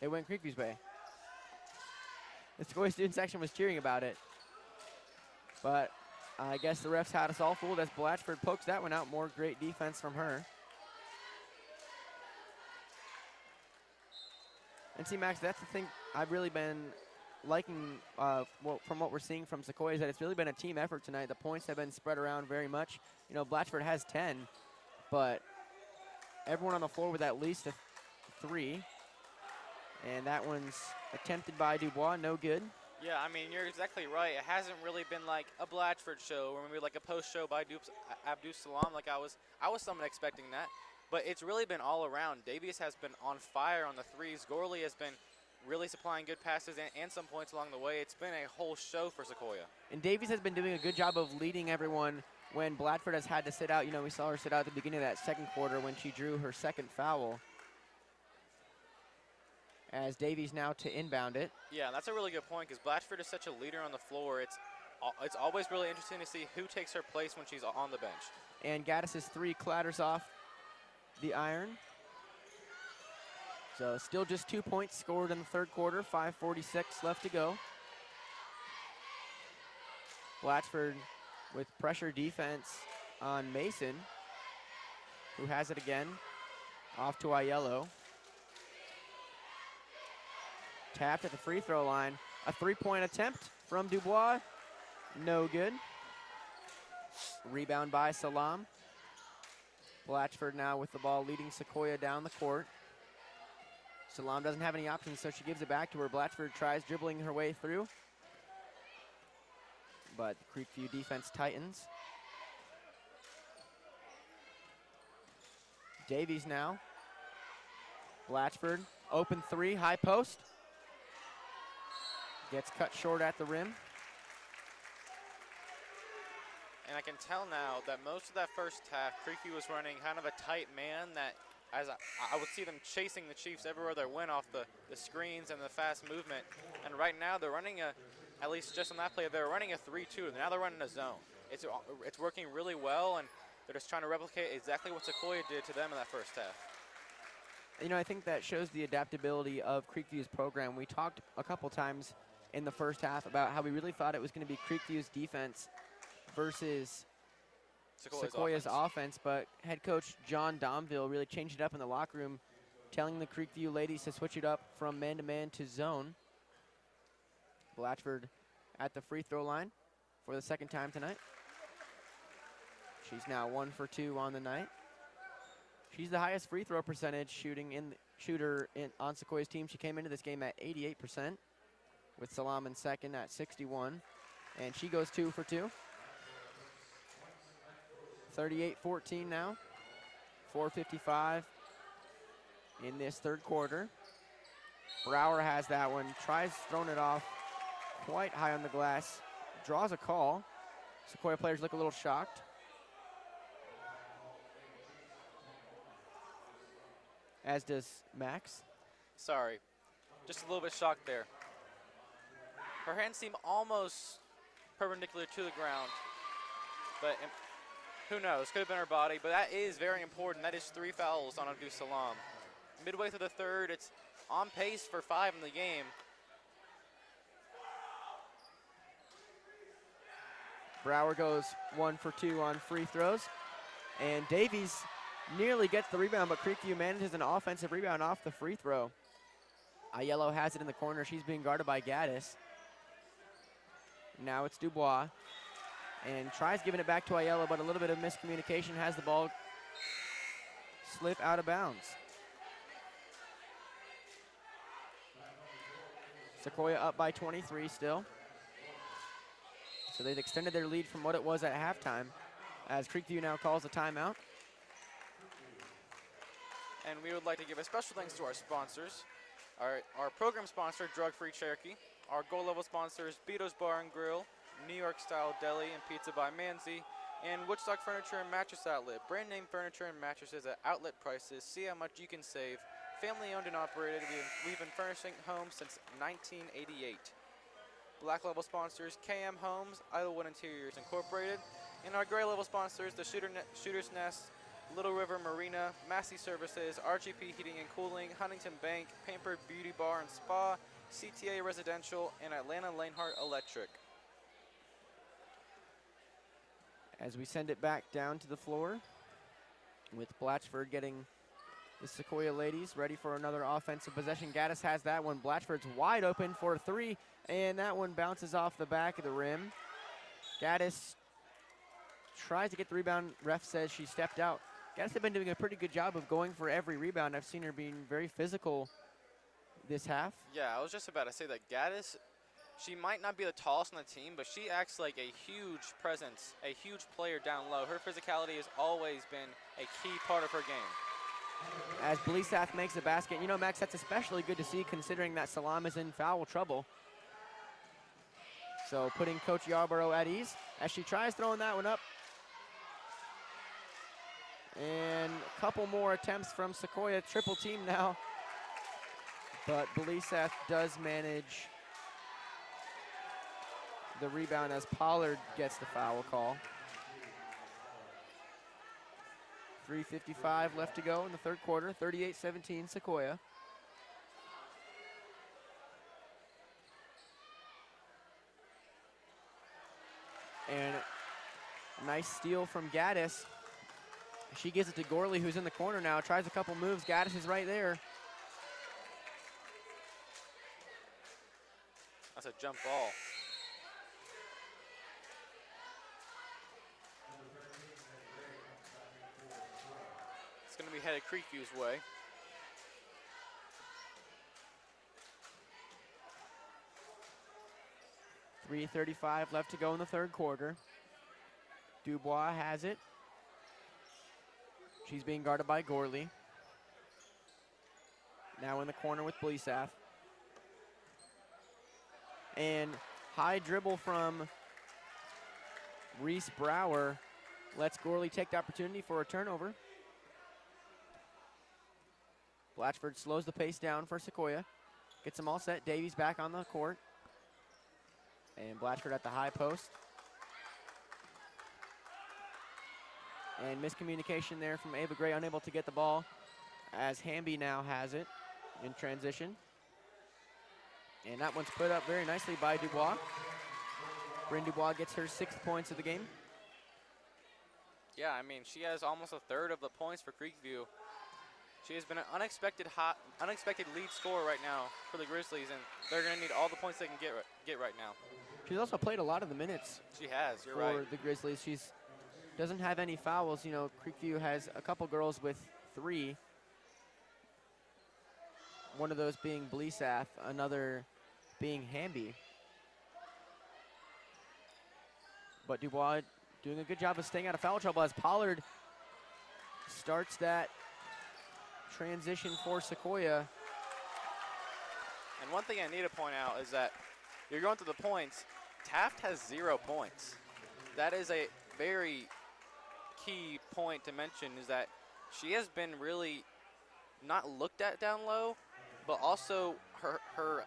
It went Creekview's way. The Sequoia student section was cheering about it. But I guess the refs had us all fooled as Blatchford pokes that one out. More great defense from her. And see, Max, that's the thing I've really been liking from what we're seeing from Sequoia is that it's really been a team effort tonight. The points have been spread around very much. Blatchford has 10, but everyone on the floor with at least a 3. And that one's attempted by Dubois, no good. Yeah, you're exactly right. It hasn't really been like a Blatchford show or maybe like a post show by Abdusalam. Like I was somewhat expecting that. But it's really been all around. Davies has been on fire on the 3s. Gorley has been really supplying good passes and some points along the way. It's been a whole show for Sequoia. And Davies has been doing a good job of leading everyone when Blatchford has had to sit out. We saw her sit out at the beginning of that second quarter when she drew her second foul. As Davies now to inbound it. Yeah, that's a really good point because Blatchford is such a leader on the floor. It's always really interesting to see who takes her place when she's on the bench. And Gaddis's 3 clatters off the iron. So still just 2 points scored in the third quarter, 5:46 left to go. Blatchford with pressure defense on Mason, who has it again, off to Aiello. Tapped at the free throw line. A 3-point attempt from Dubois. No good. Rebound by Salam. Blatchford now with the ball leading Sequoia down the court. Salam doesn't have any options, so she gives it back to her. Blatchford tries dribbling her way through. but the Creekview defense tightens. Davies now. Blatchford, open three, high post. Gets cut short at the rim. And I can tell now that most of that first half, Creekview was running kind of a tight man that, as I would see them chasing the Chiefs everywhere they went off the screens and the fast movement. And right now they're running at least just on that play, they're running a 3-2. Now they're running a zone. It's working really well, and they're just trying to replicate exactly what Sequoia did to them in that first half. You know, I think that shows the adaptability of Creekview's program. We talked a couple times in the first half about how we really thought it was going to be Creekview's defense versus Sequoia's offense, but head coach John Domville really changed it up in the locker room, telling the Creekview ladies to switch it up from man-to-man to zone. Blatchford at the free throw line for the second time tonight. She's now 1 for 2 on the night. She's the highest free throw percentage shooter on Sequoia's team. She came into this game at 88%, with Salam in second at 61, and she goes 2 for 2. 38-14 now. 4:55 in this third quarter. Brower has that one, tries throwing it off quite high on the glass, draws a call. Sequoia players look a little shocked. As does Max. Sorry, just a little bit shocked there. Her hands seem almost perpendicular to the ground, but who knows, could have been her body, but that is very important. That is 3 fouls on Abdus Salam. Midway through the third, it's on pace for 5 in the game. Brower goes 1 for 2 on free throws, and Davies nearly gets the rebound, but Creekview manages an offensive rebound off the free throw. Aiello has it in the corner. She's being guarded by Gaddis. Now it's Dubois, and tries giving it back to Aiello, but a little bit of miscommunication, has the ball slip out of bounds. Sequoia up by 23 still. So they've extended their lead from what it was at halftime, as Creekview now calls a timeout. And we would like to give a special thanks to our sponsors. Our program sponsor, Drug Free Cherokee. Our goal level sponsors, Beato's Bar and Grill, New York Style Deli and Pizza by Manzi, and Woodstock Furniture and Mattress Outlet. Brand name furniture and mattresses at outlet prices. See how much you can save. Family owned and operated. We've been furnishing homes since 1988. Black level sponsors, KM Homes, Idlewood Interiors Incorporated. And our gray level sponsors, the Shooter's Nest, Little River Marina, Massey Services, RGP Heating and Cooling, Huntington Bank, Pampered Beauty Bar and Spa, CTA Residential, and Atlanta Lanehart Electric. As we send it back down to the floor, with Blatchford getting the Sequoia ladies ready for another offensive possession. Gaddis has that one. Blatchford's wide open for a 3, and that one bounces off the back of the rim. Gaddis tries to get the rebound. Ref says she stepped out. Gaddis has been doing a pretty good job of going for every rebound. I've seen her being very physical this half. Yeah, I was just about to say that Gaddis, she might not be the tallest on the team, but she acts like a huge presence, a huge player down low. Her physicality has always been a key part of her game. As Belisath makes the basket, you know, Max, that's especially good to see considering that Salam is in foul trouble. So putting Coach Yarborough at ease as she tries throwing that one up. And a couple more attempts from Sequoia, triple team now. But Belisath does manage the rebound as Pollard gets the foul call. 3:55 left to go in the third quarter, 38-17 Sequoia. And a nice steal from Gaddis. She gives it to Gorley, who's in the corner now, tries a couple moves. Gaddis is right there. That's a jump ball. It's going to be headed Creekview's way. 3:35 left to go in the third quarter. Dubois has it. She's being guarded by Gorley. Now in the corner with Blesath. And high dribble from Reese Brower lets Gorley take the opportunity for a turnover. Blatchford slows the pace down for Sequoia. Gets them all set. Davies back on the court. And Blatchford at the high post. And miscommunication there from Ava Gray, unable to get the ball as Hamby now has it in transition. And that one's put up very nicely by Dubois. Bryn Dubois gets her 6th points of the game. Yeah, I mean, she has almost a third of the points for Creekview. She has been an unexpected lead scorer right now for the Grizzlies, and they're going to need all the points they can get right now. She's also played a lot of the minutes. She has, you're for right. the Grizzlies. She's doesn't have any fouls. You know, Creekview has a couple girls with 3. One of those being Blesath, another being Hamby. But Dubois doing a good job of staying out of foul trouble as Pollard starts that transition for Sequoia. And one thing I need to point out is that you're going through the points. Taft has 0 points. That is a very key point to mention, is that she has been really not looked at down low, but also her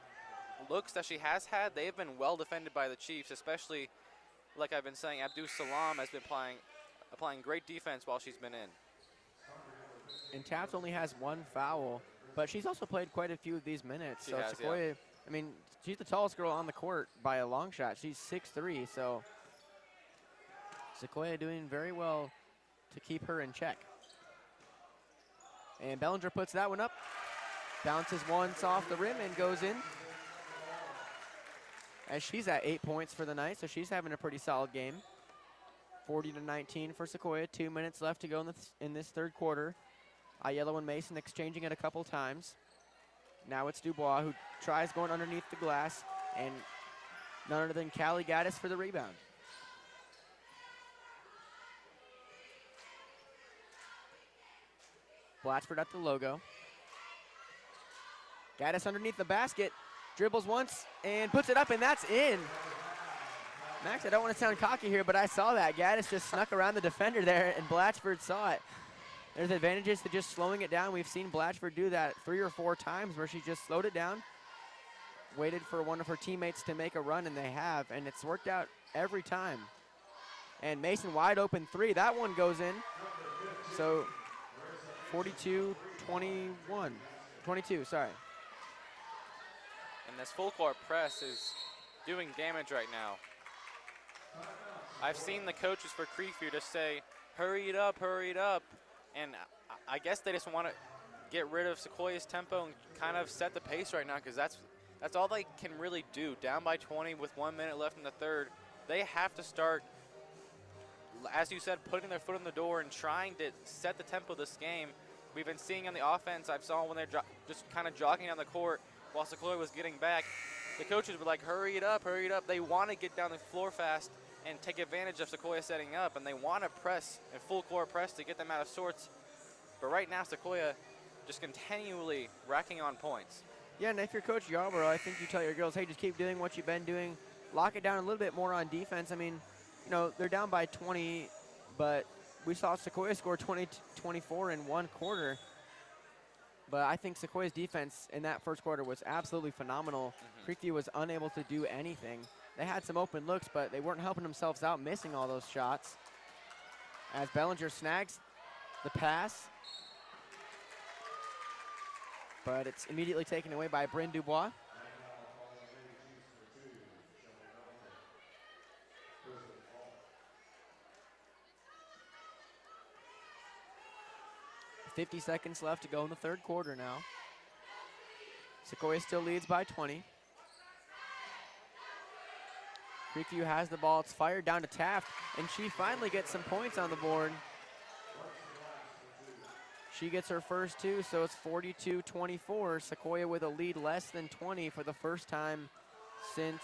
looks that she has had, they have been well defended by the Chiefs, especially, like I've been saying, Abdul Salam has been applying great defense while she's been in. And Taft only has 1 foul, but she's also played quite a few of these minutes. She so has, Sequoia, yeah. I mean, she's the tallest girl on the court by a long shot. She's 6'3", so Sequoia doing very well to keep her in check. And Bellinger puts that one up, bounces once off the rim and goes in. As she's at 8 points for the night, so she's having a pretty solid game. 40-19 for Sequoia. 2 minutes left to go in this third quarter. Aiello and Mason exchanging it a couple times. Now it's Dubois who tries going underneath the glass, and none other than Callie Gaddis for the rebound. Blatchford at the logo. Gaddis underneath the basket, dribbles once and puts it up, and that's in. Max, I don't want to sound cocky here, but I saw that. Gaddis just snuck around the defender there, and Blatchford saw it. There's advantages to just slowing it down. We've seen Blatchford do that 3 or 4 times where she just slowed it down, waited for one of her teammates to make a run, and they have, and it's worked out every time. And Mason wide open 3. That one goes in. So 22, sorry. And this full court press is doing damage right now. I've seen the coaches for Creekview just say, hurry it up, and I guess they just want to get rid of Sequoia's tempo and kind of set the pace right now, because that's all they can really do. Down by 20 with 1 minute left in the third, they have to start, as you said, putting their foot on the door and trying to set the tempo of this game. We've been seeing on the offense, I've saw when they're just kind of jogging down the court while Sequoia was getting back, the coaches were like, hurry it up. They want to get down the floor fast and take advantage of Sequoia setting up, and they want to press and full court press to get them out of sorts. But right now, Sequoia just continually racking on points. Yeah, and if you're Coach Yarborough, I think you tell your girls, hey, just keep doing what you've been doing. Lock it down a little bit more on defense. I mean, you know, they're down by 20, but we saw Sequoia score 24 in 1 quarter. But I think Sequoia's defense in that first quarter was absolutely phenomenal. Creekview was unable to do anything. They had some open looks, but they weren't helping themselves out, missing all those shots. As Bellinger snags the pass. But it's immediately taken away by Bryn Dubois. .50 seconds left to go in the third quarter now. Sequoia still leads by 20. Creekview has the ball. It's fired down to Taft, and she finally gets some points on the board. She gets her first 2, so it's 42-24. Sequoia with a lead less than 20 for the first time since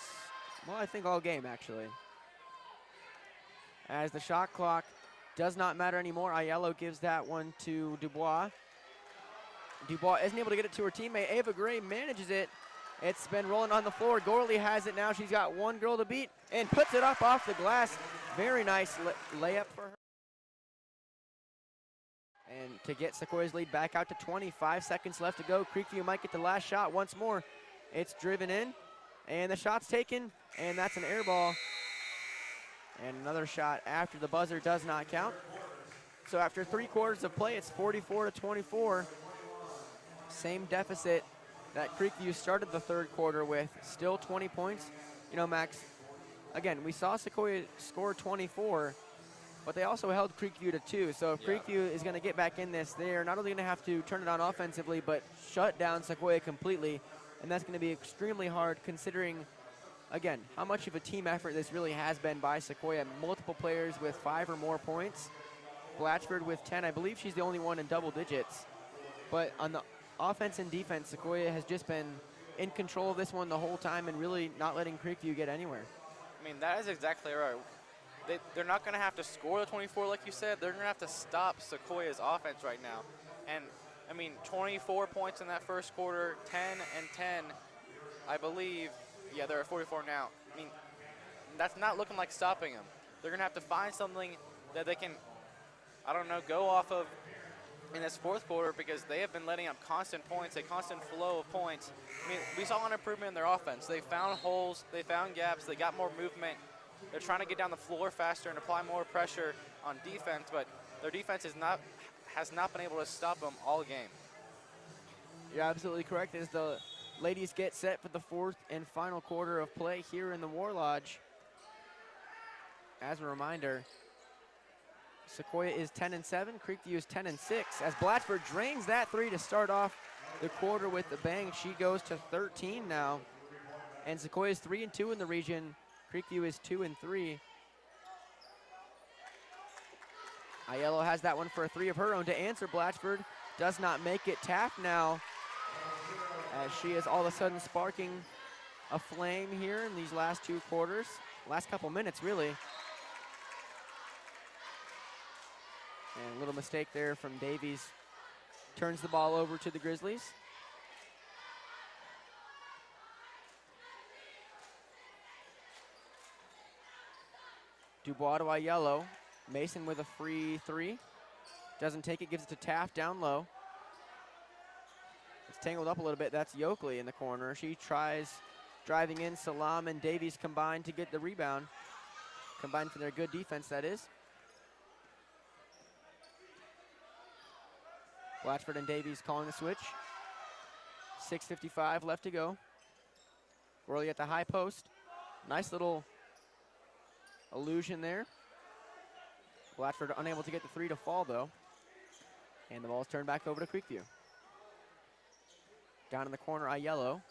Well, I think all game, actually. As the shot clock does not matter anymore, Aiello gives that one to Dubois. Dubois isn't able to get it to her teammate. Ava Gray manages it. It's been rolling on the floor. Gorley has it now. She's got one girl to beat and puts it up off the glass. Very nice layup for her. And to get Sequoia's lead back out to 25 seconds left to go. Creekview might get the last shot once more. It's driven in, and the shot's taken, and that's an air ball. And another shot after the buzzer does not count. So after 3 quarters of play, it's 44-24. Same deficit that Creekview started the third quarter with, still 20 points. You know, Max, again, we saw Sequoia score 24, but they also held Creekview to 2. So if Creekview is going to get back in this, they're not only going to have to turn it on offensively, but shut down Sequoia completely. And that's going to be extremely hard considering, again, how much of a team effort this really has been by Sequoia. Multiple players with 5 or more points. Blatchford with 10. I believe she's the only one in double digits. But on the offense and defense, Sequoia has just been in control of this one the whole time and really not letting Creekview get anywhere. I mean, that is exactly right. They're not going to have to score the 24 like you said. They're going to have to stop Sequoia's offense right now. And, I mean, 24 points in that first quarter, 10 and 10, I believe. Yeah, they're at 44 now. I mean, that's not looking like stopping them. They're going to have to find something that they can, I don't know, go off of in this fourth quarter because they have been letting up constant points, a constant flow of points. I mean, we saw an improvement in their offense. They found holes, they found gaps, they got more movement. They're trying to get down the floor faster and apply more pressure on defense, but their defense has not been able to stop them all game. You're absolutely correct. As the ladies get set for the fourth and final quarter of play here in the War Lodge. As a reminder, Sequoia is 10-7, Creekview is 10-6. As Blatchford drains that 3 to start off the quarter with the bang, she goes to 13 now. And Sequoia is 3-2 in the region. Creekview is 2-3. Aiello has that one for a 3 of her own to answer. Blatchford does not make it. Taft now, as she is all of a sudden sparking a flame here in these last 2 quarters. Last couple minutes, really. And a little mistake there from Davies. Turns the ball over to the Grizzlies. Dubois to Aiello. Mason with a free 3. Doesn't take it, gives it to Taft down low. It's tangled up a little bit. That's Yoakley in the corner. She tries driving in. Salam and Davies combined to get the rebound. Combined for their good defense, that is. Blatchford and Davies calling the switch. 6:55 left to go. Gorley at the high post. Nice little illusion there. Blatchford unable to get the 3 to fall, though. And the ball's turned back over to Creekview. Down in the corner, Aiello.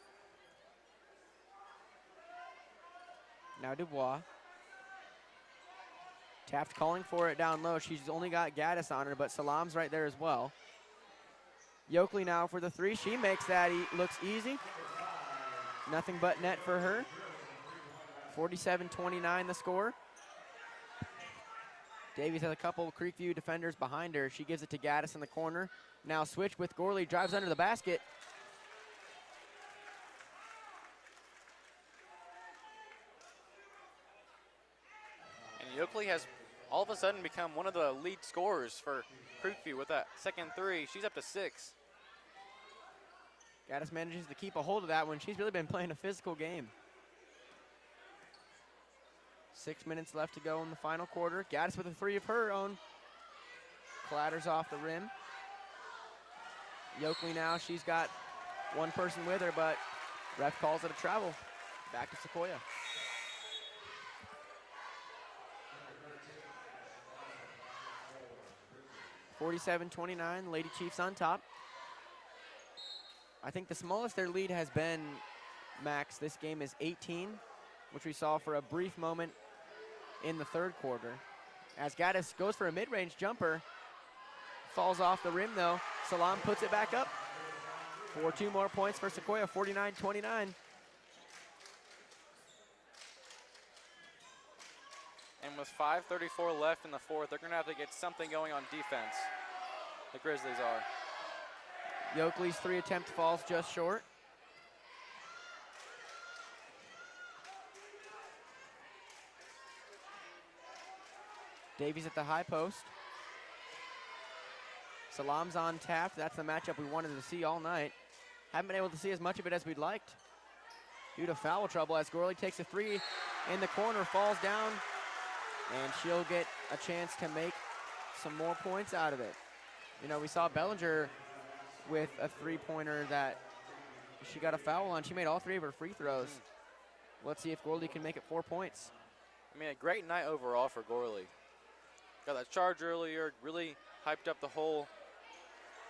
Now Dubois. Taft calling for it down low. She's only got Gaddis on her, but Salam's right there as well. Yoakley now for the 3. She makes that, looks easy. Nothing but net for her. 47-29 the score. Davies has a couple Creekview defenders behind her. She gives it to Gaddis in the corner. Now switch with Gorley, drives under the basket. And Yoakley has all of a sudden become one of the lead scorers for Creekview with that second 3. She's up to 6. Gaddis manages to keep a hold of that one. She's really been playing a physical game. 6 minutes left to go in the final quarter. Gaddis with a 3 of her own. Clatters off the rim. Yoakley now, she's got one person with her, but ref calls it a travel. Back to Sequoia. (47-29), Lady Chiefs on top. I think the smallest their lead has been, Max, this game is 18, which we saw for a brief moment in the third quarter. As Gaddis goes for a mid-range jumper, falls off the rim though. Salam puts it back up for 2 more points for Sequoia, 49-29. And with 5:34 left in the fourth, they're going to have to get something going on defense. The Grizzlies are. Yoakley's 3 attempt falls just short. Davies at the high post. Salam's on Taft. That's the matchup we wanted to see all night. Haven't been able to see as much of it as we'd liked due to foul trouble as Gorley takes a 3 in the corner, falls down, and she'll get a chance to make some more points out of it. You know, we saw Bellinger with a 3-pointer that she got a foul on. She made all 3 of her free throws. Let's see if Gorley can make it 4 points. I mean, a great night overall for Gorley. Got that charge earlier, really hyped up the whole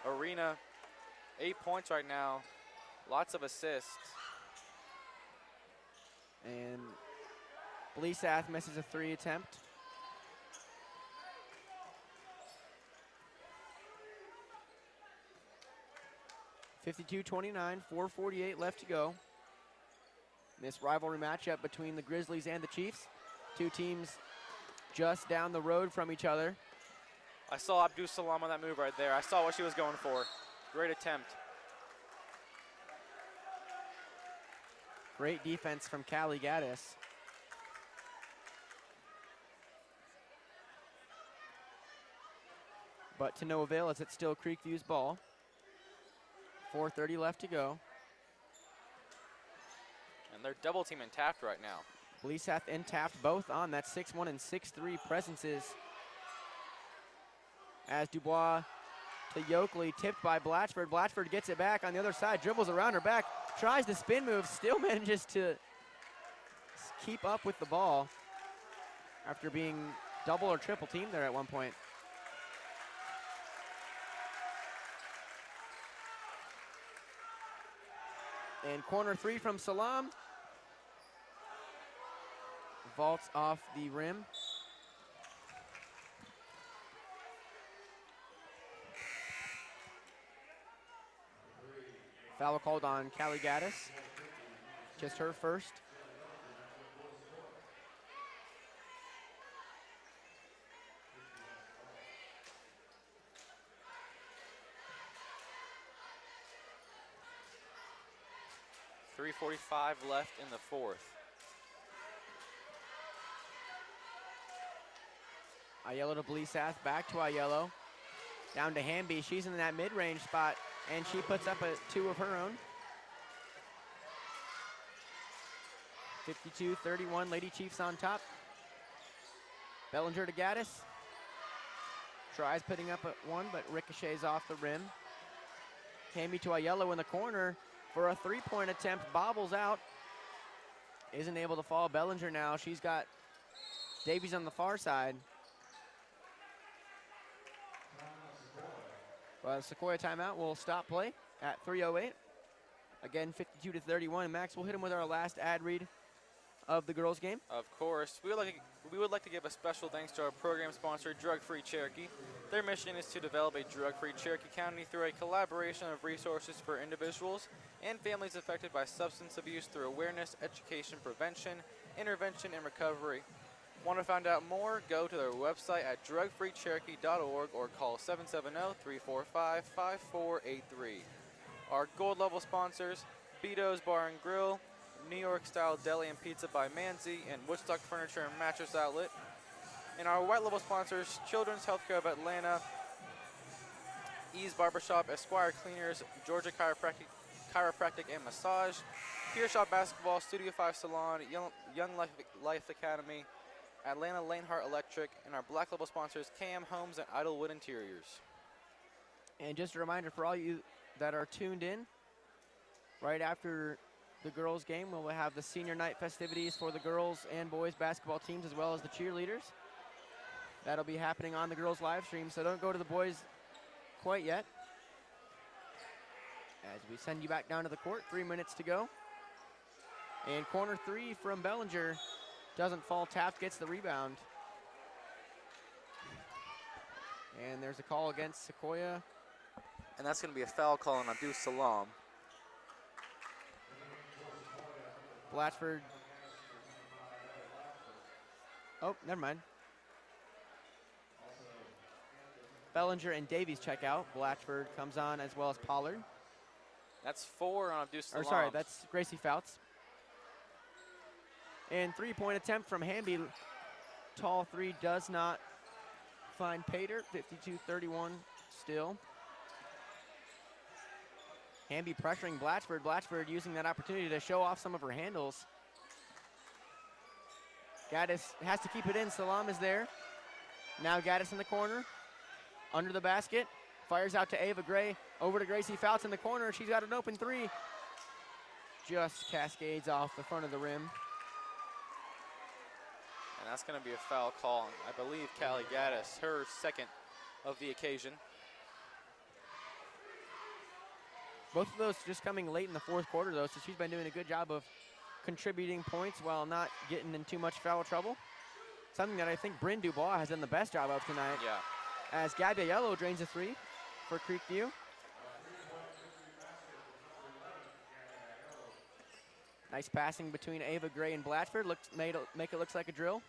arena. 8 points right now, lots of assists. And Bleesath misses a 3 attempt. (52-29), 4:48 left to go. This rivalry matchup between the Grizzlies and the Chiefs. 2 teams just down the road from each other. I saw Abdus Salam on that move right there. I saw what she was going for. Great attempt. Great defense from Callie Gaddis. But to no avail as it's still Creekview's ball. 4:30 left to go. And they're double teaming Taft right now. Bleesath and Taft both on that 6'1" and 6'3" presences. As Dubois to Yoakley, tipped by Blatchford. Blatchford gets it back on the other side, dribbles around her back, tries the spin move, still manages to keep up with the ball after being double or triple teamed there at one point. And corner 3 from Salam. Vaults off the rim. Foul called on Callie Gaddis. Just her first. .345 left in the fourth. Aiello to Bleesath, back to Aiello. Down to Hamby, she's in that mid-range spot, and she puts up a 2 of her own. 52-31, Lady Chiefs on top. Bellinger to Gaddis. Tries putting up a 1, but ricochets off the rim. Hamby to Aiello in the corner for a 3-point attempt, bobbles out. Isn't able to fall. Bellinger now, she's got Davies on the far side. Well, Sequoia timeout will stop play at 3:08. Again, 52-31. Max, we'll hit him with our last ad read of the girls' game. Of course. We would like to give a special thanks to our program sponsor, Drug Free Cherokee. Their mission is to develop a drug-free Cherokee County through a collaboration of resources for individuals and families affected by substance abuse through awareness, education, prevention, intervention, and recovery. Want to find out more? Go to their website at drugfreecherokee.org or call 770-345-5483. Our gold level sponsors, Beato's Bar and Grill, New York Style Deli and Pizza by Manzi, and Woodstock Furniture and Mattress Outlet. And our white level sponsors, Children's Healthcare of Atlanta, Ease Barbershop, Esquire Cleaners, Georgia Chiropractic and Massage, Pure Shop Basketball, Studio 5 Salon, Young Life Academy, Atlanta Lanehart Electric, and our black label sponsors, KM Homes and Idlewood Interiors. And just a reminder for all you that are tuned in, right after the girls' game, we'll have the senior night festivities for the girls and boys basketball teams as well as the cheerleaders. That'll be happening on the girls' live stream, so don't go to the boys quite yet. As we send you back down to the court, 3 minutes to go. And corner 3 from Bellinger doesn't fall. Taft gets the rebound. And there's a call against Sequoia. And that's going to be a foul call on Abdus Salam. Blatchford Oh, never mind. Bellinger and Davies check out. Blatchford comes on as well as Pollard. That's 4 on Abdus Or Salam. sorry, that's Gracie Fouts. And three-point attempt from Hamby. Tall three does not find Pater. 52-31 still. Hamby pressuring Blatchford. Blatchford using that opportunity to show off some of her handles. Gaddis has to keep it in. Salam is there. Now Gaddis in the corner. Under the basket. Fires out to Ava Gray. Over to Gracie Fouts in the corner. She's got an open three. Just cascades off the front of the rim. And that's going to be a foul call. I believe Callie Gaddis, her second of the occasion. Both of those just coming late in the fourth quarter, though, so she's been doing a good job of contributing points while not getting in too much foul trouble. Something that I think Bryn Dubois has done the best job of tonight. Yeah. As Gabby Yellow drains a three for Creekview. Nice passing between Ava Gray and Blatchford. Make it look like a drill.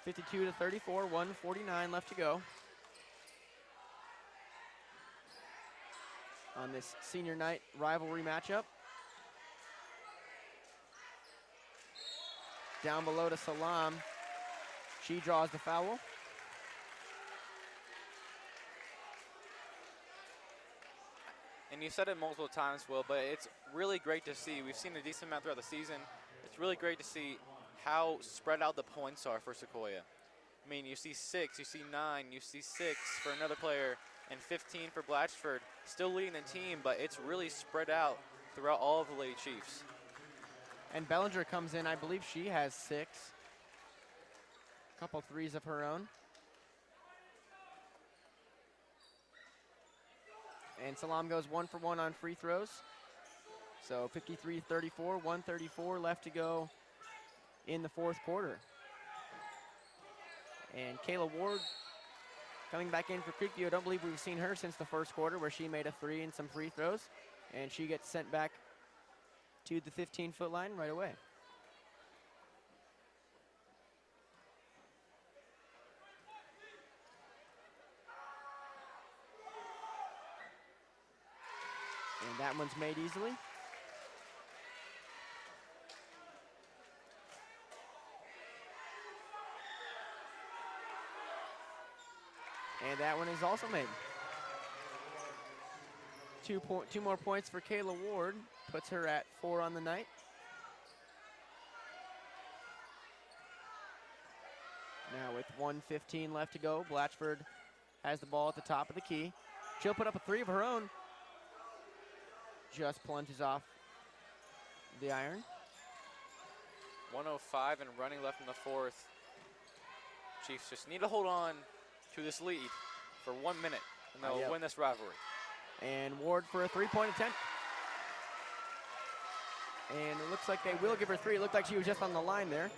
52-34, 1:49 left to go. On this senior night rivalry matchup. Down below to Salam. She draws the foul. And you said it multiple times, Will, but it's really great to see. We've seen a decent amount throughout the season. It's really great to see how spread out the points are for Sequoia. I mean, you see 6, you see 9, you see 6 for another player, and 15 for Blatchford. Still leading the team, but it's really spread out throughout all of the Lady Chiefs. And Bellinger comes in, I believe she has 6. A couple threes of her own. And Salam goes 1 for 1 on free throws. So 53-34, 1:34 left to go in the fourth quarter. And Kayla Ward coming back in for Creekview. I don't believe we've seen her since the first quarter where she made a 3 and some free throws. And she gets sent back to the 15-foot line right away. And that one's made easily. And that one is also made. Two more points for Kayla Ward. Puts her at 4 on the night. Now with 1:15 left to go, Blatchford has the ball at the top of the key. She'll put up a 3 of her own. Just plunges off the iron. 1:05 and running left in the fourth. Chiefs just need to hold on to this lead for 1 minute, and they'll win this rivalry. And Ward for a 3-point attempt. And it looks like they will give her 3. It looked like she was just on the line there.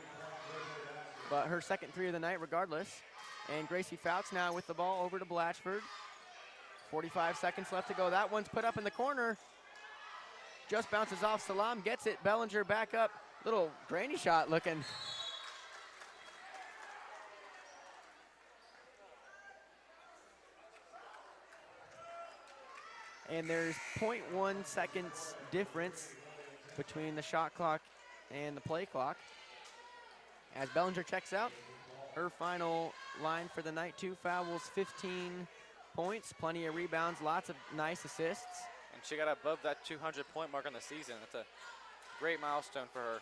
But her second 3 of the night regardless. And Gracie Fouts now with the ball over to Blatchford. 45 seconds left to go. That one's put up in the corner. Just bounces off. Salam gets it. Bellinger back up. Little granny shot looking. And there's 0.1 seconds difference between the shot clock and the play clock. As Bellinger checks out, her final line for the night, 2 fouls, 15 points, plenty of rebounds, lots of nice assists. And she got above that 200-point mark on the season. That's a great milestone for her.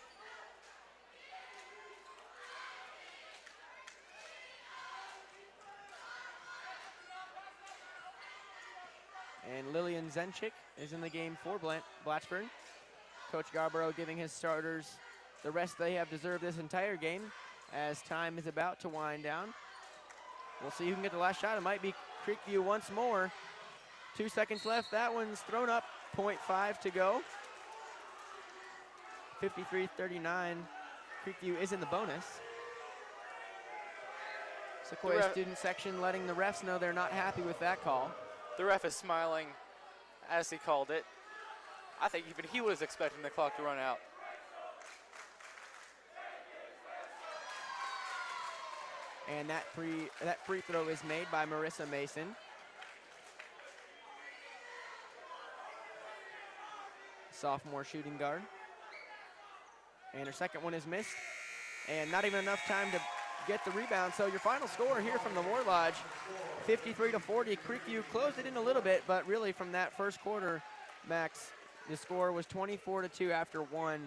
And Lillian Zenchik is in the game for Blatchford. Coach Garborough giving his starters the rest they have deserved this entire game as time is about to wind down. We'll see who can get the last shot. It might be Creekview once more. 2 seconds left. That one's thrown up. 0.5 to go. 53-39. Creekview is in the bonus. Sequoia student section letting the refs know they're not happy with that call. The ref is smiling as he called it. I think even he was expecting the clock to run out. And that free throw is made by Marissa Mason. Sophomore shooting guard. And her second one is missed. And not even enough time to get the rebound. So your final score here from the War Lodge, 53-40. Creekview closed it in a little bit, but really from that first quarter, Max, the score was 24-2 after one.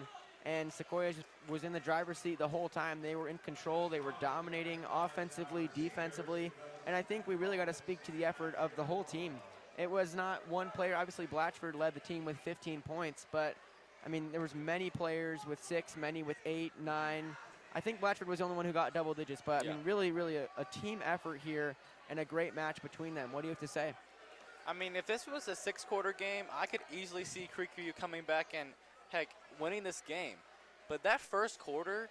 And Sequoia was in the driver's seat the whole time. They were in control. They were dominating offensively, defensively. And I think we really got to speak to the effort of the whole team. It was not one player. Obviously, Blatchford led the team with 15 points, but I mean, there was many players with 6, many with 8, 9. I think Blatchford was the only one who got double digits, but I mean, really, really a team effort here and a great match between them. What do you have to say? I mean, if this was a 6-quarter game, I could easily see Creekview coming back and, heck, winning this game. But that first quarter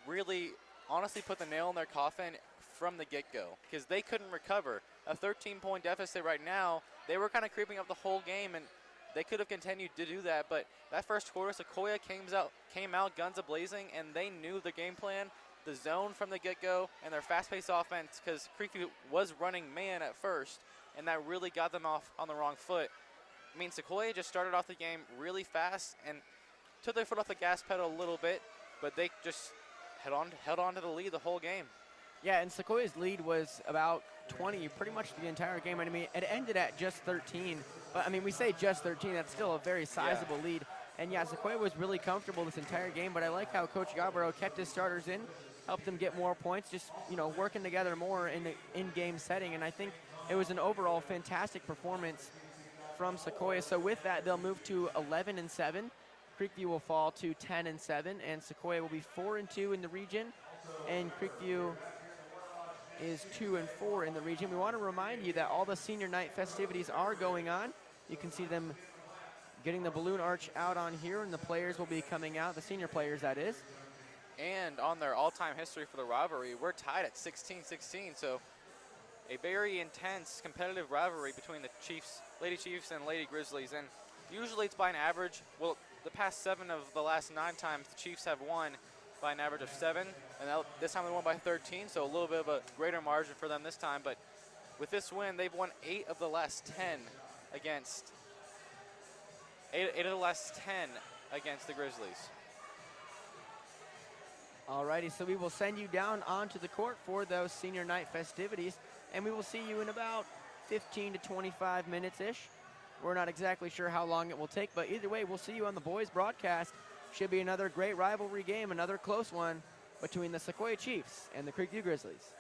really honestly put the nail in their coffin from the get-go because they couldn't recover. A 13-point deficit right now, they were kind of creeping up the whole game, and they could have continued to do that. But that first quarter, Sequoia came out guns a-blazing, and they knew the game plan, the zone from the get-go, and their fast-paced offense because Creekview was running man at first, and that really got them off on the wrong foot. I mean, Sequoia just started off the game really fast and took their foot off the gas pedal a little bit, but they just held on to the lead the whole game. Yeah, and Sequoia's lead was about 20 pretty much the entire game. I mean, it ended at just 13, but I mean, we say just 13, that's still a very sizable lead. And yeah, Sequoia was really comfortable this entire game, but I like how Coach Yarborough kept his starters in, helped them get more points, just, you know, working together more in the in-game setting. And I think it was an overall fantastic performance from Sequoia. So with that, they'll move to 11-7. Creekview will fall to 10-7, and Sequoia will be 4-2 in the region, and Creekview is 2-4 in the region. We want to remind you that all the senior night festivities are going on. You can see them getting the balloon arch out on here, and the players will be coming out, the senior players, that is. And on their all-time history for the rivalry, we're tied at 16-16, so a very intense competitive rivalry between the Lady Chiefs and Lady Grizzlies. And usually it's by an average, well, the past 7 of the last 9 times the Chiefs have won by an average of 7, and this time they won by 13, so a little bit of a greater margin for them this time. But with this win, they've won 8 of the last 10 against 8 of the last 10 against the Grizzlies. Alrighty, so we will send you down onto the court for those senior night festivities, and we will see you in about 15 to 25 minutes-ish. We're not exactly sure how long it will take, but either way, we'll see you on the boys broadcast. Should be another great rivalry game, another close one between the Sequoia Chiefs and the Creekview Grizzlies.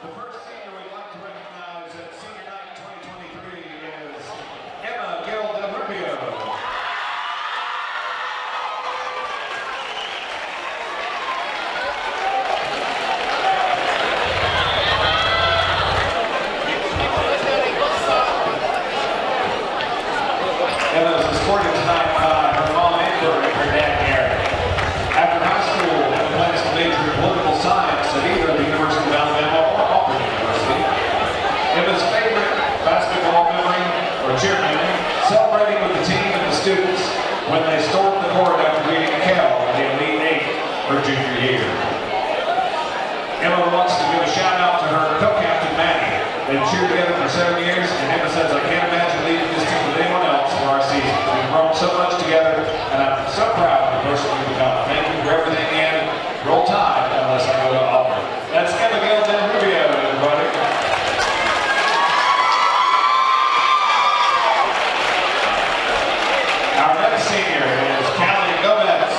The first senior we'd like to recognize at Senior Night 2023 is Emma Gil Del Rubio. Emma is escorted tonight by her mom Amber and her dad Gary. After high school, Emma plans to major in political science at either the University of Alabama or Auburn University. Emma's favorite basketball memory or cheer memory, celebrating with the team and the students when they stormed the court after beating Cal in the Elite Eight her junior year. Emma wants to give a shout out to her co-captain Maddie. They've cheered together for 7 years, and Emma says, I can't imagine leading this team with anyone else for our season. We've grown so much together, and I'm so proud of the person we've become. Thank you for everything, and roll Tide unless I go to Auburn. That's Emma Gil Del Rubio, everybody. Our next senior is Callie Gomez.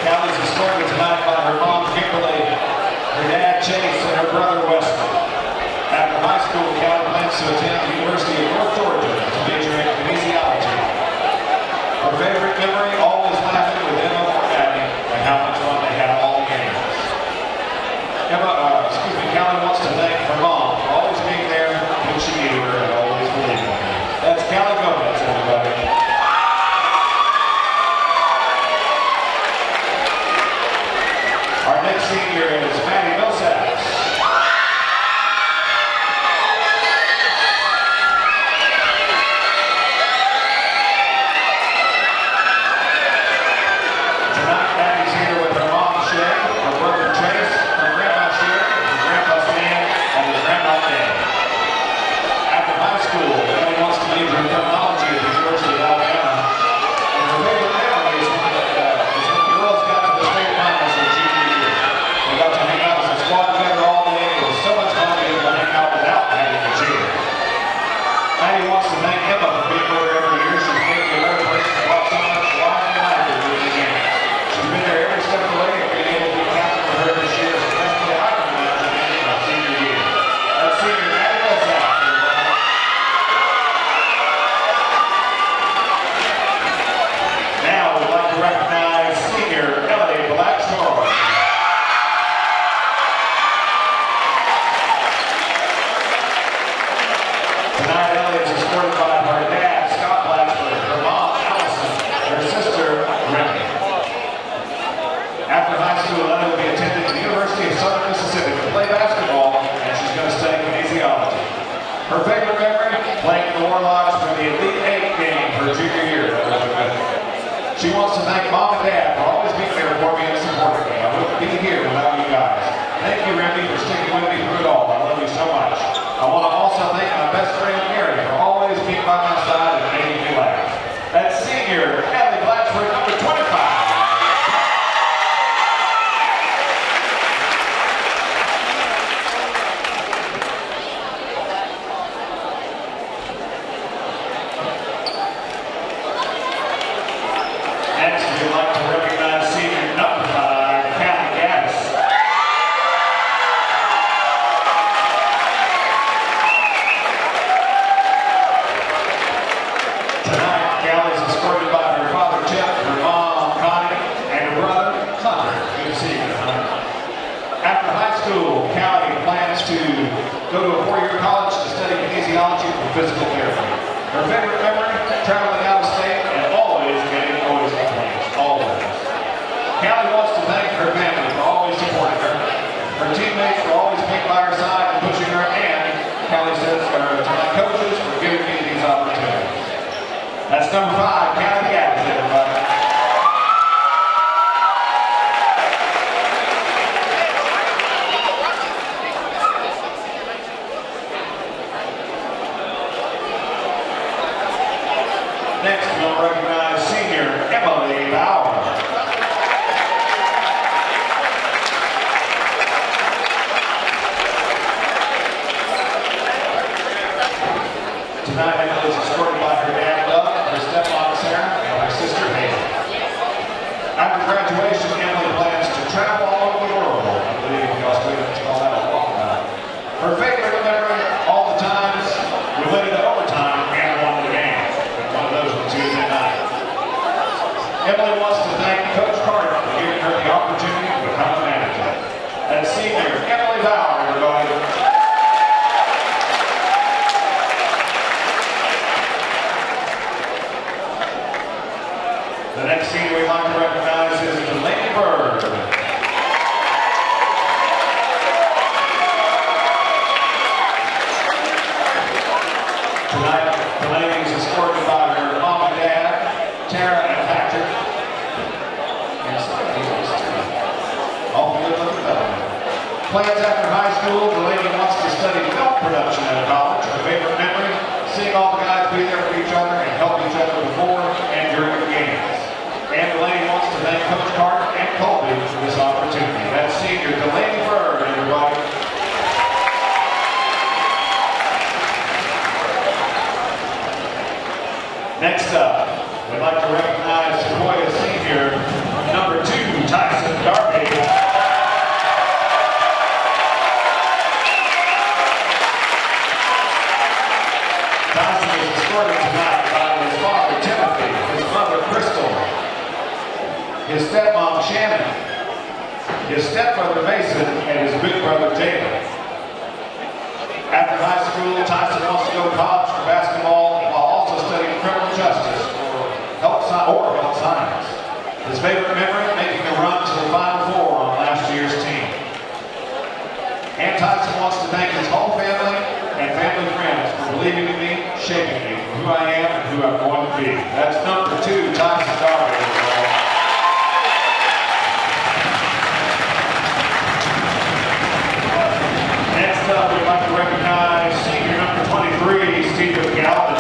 Callie's escorted tonight by her mom, Kimberly, her dad, Chase, and her brother, Wesley. After high school, Callie plans to attend the University of North Georgia to major in kinesiology. Her favorite memory, always laughing with Emma or Maddie, and how much fun they had all the games. Callie wants to thank her mom for always being there when she needed her and always believing in her. That's Callie Gomez, everybody. Our next senior is Maddie Millsaps. Tonight, Maddie's here with her mom, Shay, her brother, Chase, her grandma, Sherry, her grandpa, Stan, and her grandma, Dan. After high school, Maddie wants to major in criminology at the University of Alabama. And her favorite memory is when the girls got to the state finals her junior year. They got to hang out as a squad together all day. It was so much fun to be able to hang out without having to cheer. Maddie wants to thank Emma for being with her every year. She's made me a better person to watch so much live and laughter during the game. She's been there every step of the way, and being able to be captain for her this year is the best way I can imagine ending my senior year. That's senior Maddie Millsaps. Now we'd like to recognize senior Ellie Blackshore. Tonight, Ellie is escorted by her dad, Scott Blackford, her mom, Allison, her sister, Remy. After high school, Ellie will be attending the University of Southern Mississippi to play basketball, and she's going to study kinesiology. Her favorite memory, playing the Warlocks for the Elite Eight game her junior year. She wants to thank Mom and Dad for always being there for me and supporting me. I wouldn't be here without you guys. Thank you, Remy, for sticking with me through it all. I love you so much. I want to also thank my best friend, Gary, for always being by my side and making me laugh. That's senior Ellie Blatchford, number 25. Next, we'd like to recognize senior number 5, Kathy Gaddis. Tonight, Callie's escorted by her father, Jeff, her mom, Connie, and her brother, Hunter. Good to see you, Hunter. After high school, Callie plans to go to a 4-year college to study kinesiology for physical therapy. Her favorite memory, traveling out of state and always getting noise complaints. Always. Callie wants to thank her family for always supporting her. Her teammates for always being by her side and pushing her, and Callie says to my coaches for giving me these opportunities. That's number 5, Callie Gaddis, everybody. Next, we'll recognize senior Emily Bauer. Tonight, Emily is escorted by her dad, Doug, her stepmom, Sarah, and her sister, Haley. Emily wants to thank Coach Carter for giving her the opportunity to become a manager. And senior Emily Bauer, everybody. The next senior we'd like to recognize is Delaney Bird. Tonight, Delaney is escorted by her mom and dad, Tara and Patrick. All good looking fellow. Plans after high school, Delaney wants to study film production at college. Her favorite memory, seeing all the guys be there for each other and help each other before and during the games. And Delaney wants to thank Coach Carter and Colby for this opportunity. That's senior Delaney Bird, everybody. Next up, we'd like to recognize Sequoia senior, number 2, Tyson Darby. Tyson is escorted tonight by his father, Timothy, his mother, Crystal, his stepmom, Shannon, his stepbrother, Mason, and his big brother, Jalen. After high school, Tyson wants to go to college for basketball while also studying criminal justice or health science. His favorite memory, making a run to the Final Four on last year's team. And Tyson wants to thank his whole family and family friends for believing in me, shaping me for who I am and who I'm going to be. That's number 2, Tyson Darby. Next up, we'd like to recognize senior number 23, Stephen Galvin.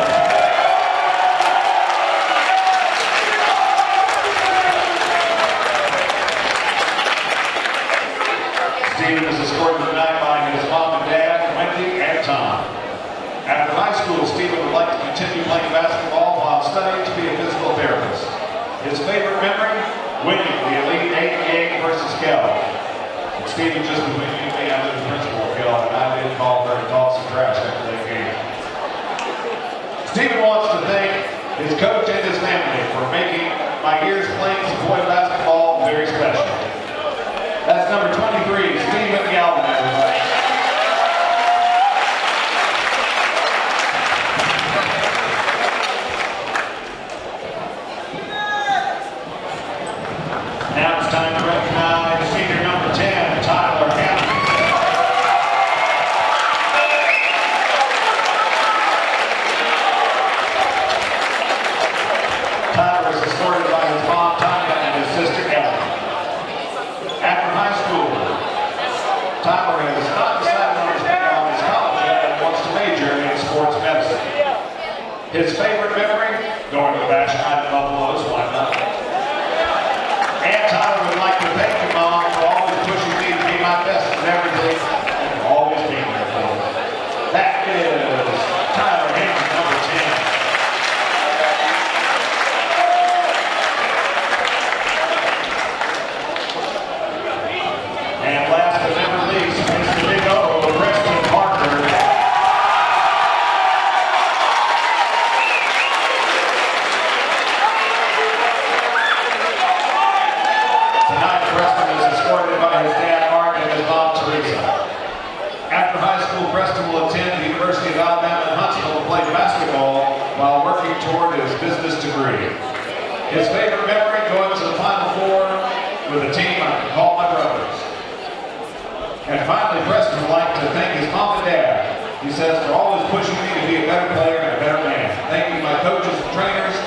Stephen is escorted tonight by his mom and dad, Wendy and Tom. After high school, Stephen would like to continue playing basketball while studying to be a physical therapist. His favorite memory, winning the Elite 8 game versus Cal. And Stephen, just between you and me, I knew the principal of Cal, and I did call her to talk some trash after that game. Stephen wants to thank his coach and his family for making my years playing Sequoia basketball very special. That's number 23, Stephen Galvin, everybody. Now it's time to recognize senior number 10, Tyler Hammond. Tyler is escorted by his mom, Tanya, and his sister, Ellen. After high school, Tyler has not decided on his college yet and wants to major in sports medicine. His favorite memory, going to the bash night at Buffalo's, why not? And Tyler would like to thank your mom for always pushing me to be my best in everything and for always being there for me. That is Tyler Hammond, number 10. And last but never least, Mr. Big O, Preston Parker. Tonight, Preston is escorted by his dad, Mark, and his mom, Teresa. After high school, Preston will attend the University of Alabama in Huntsville to play basketball while working toward his business degree. His favorite memory, going to the Final Four with a team I can call my brothers. And finally, Preston would like to thank his mom and dad. He says, for always pushing me to be a better player and a better man. Thank you, my coaches and trainers,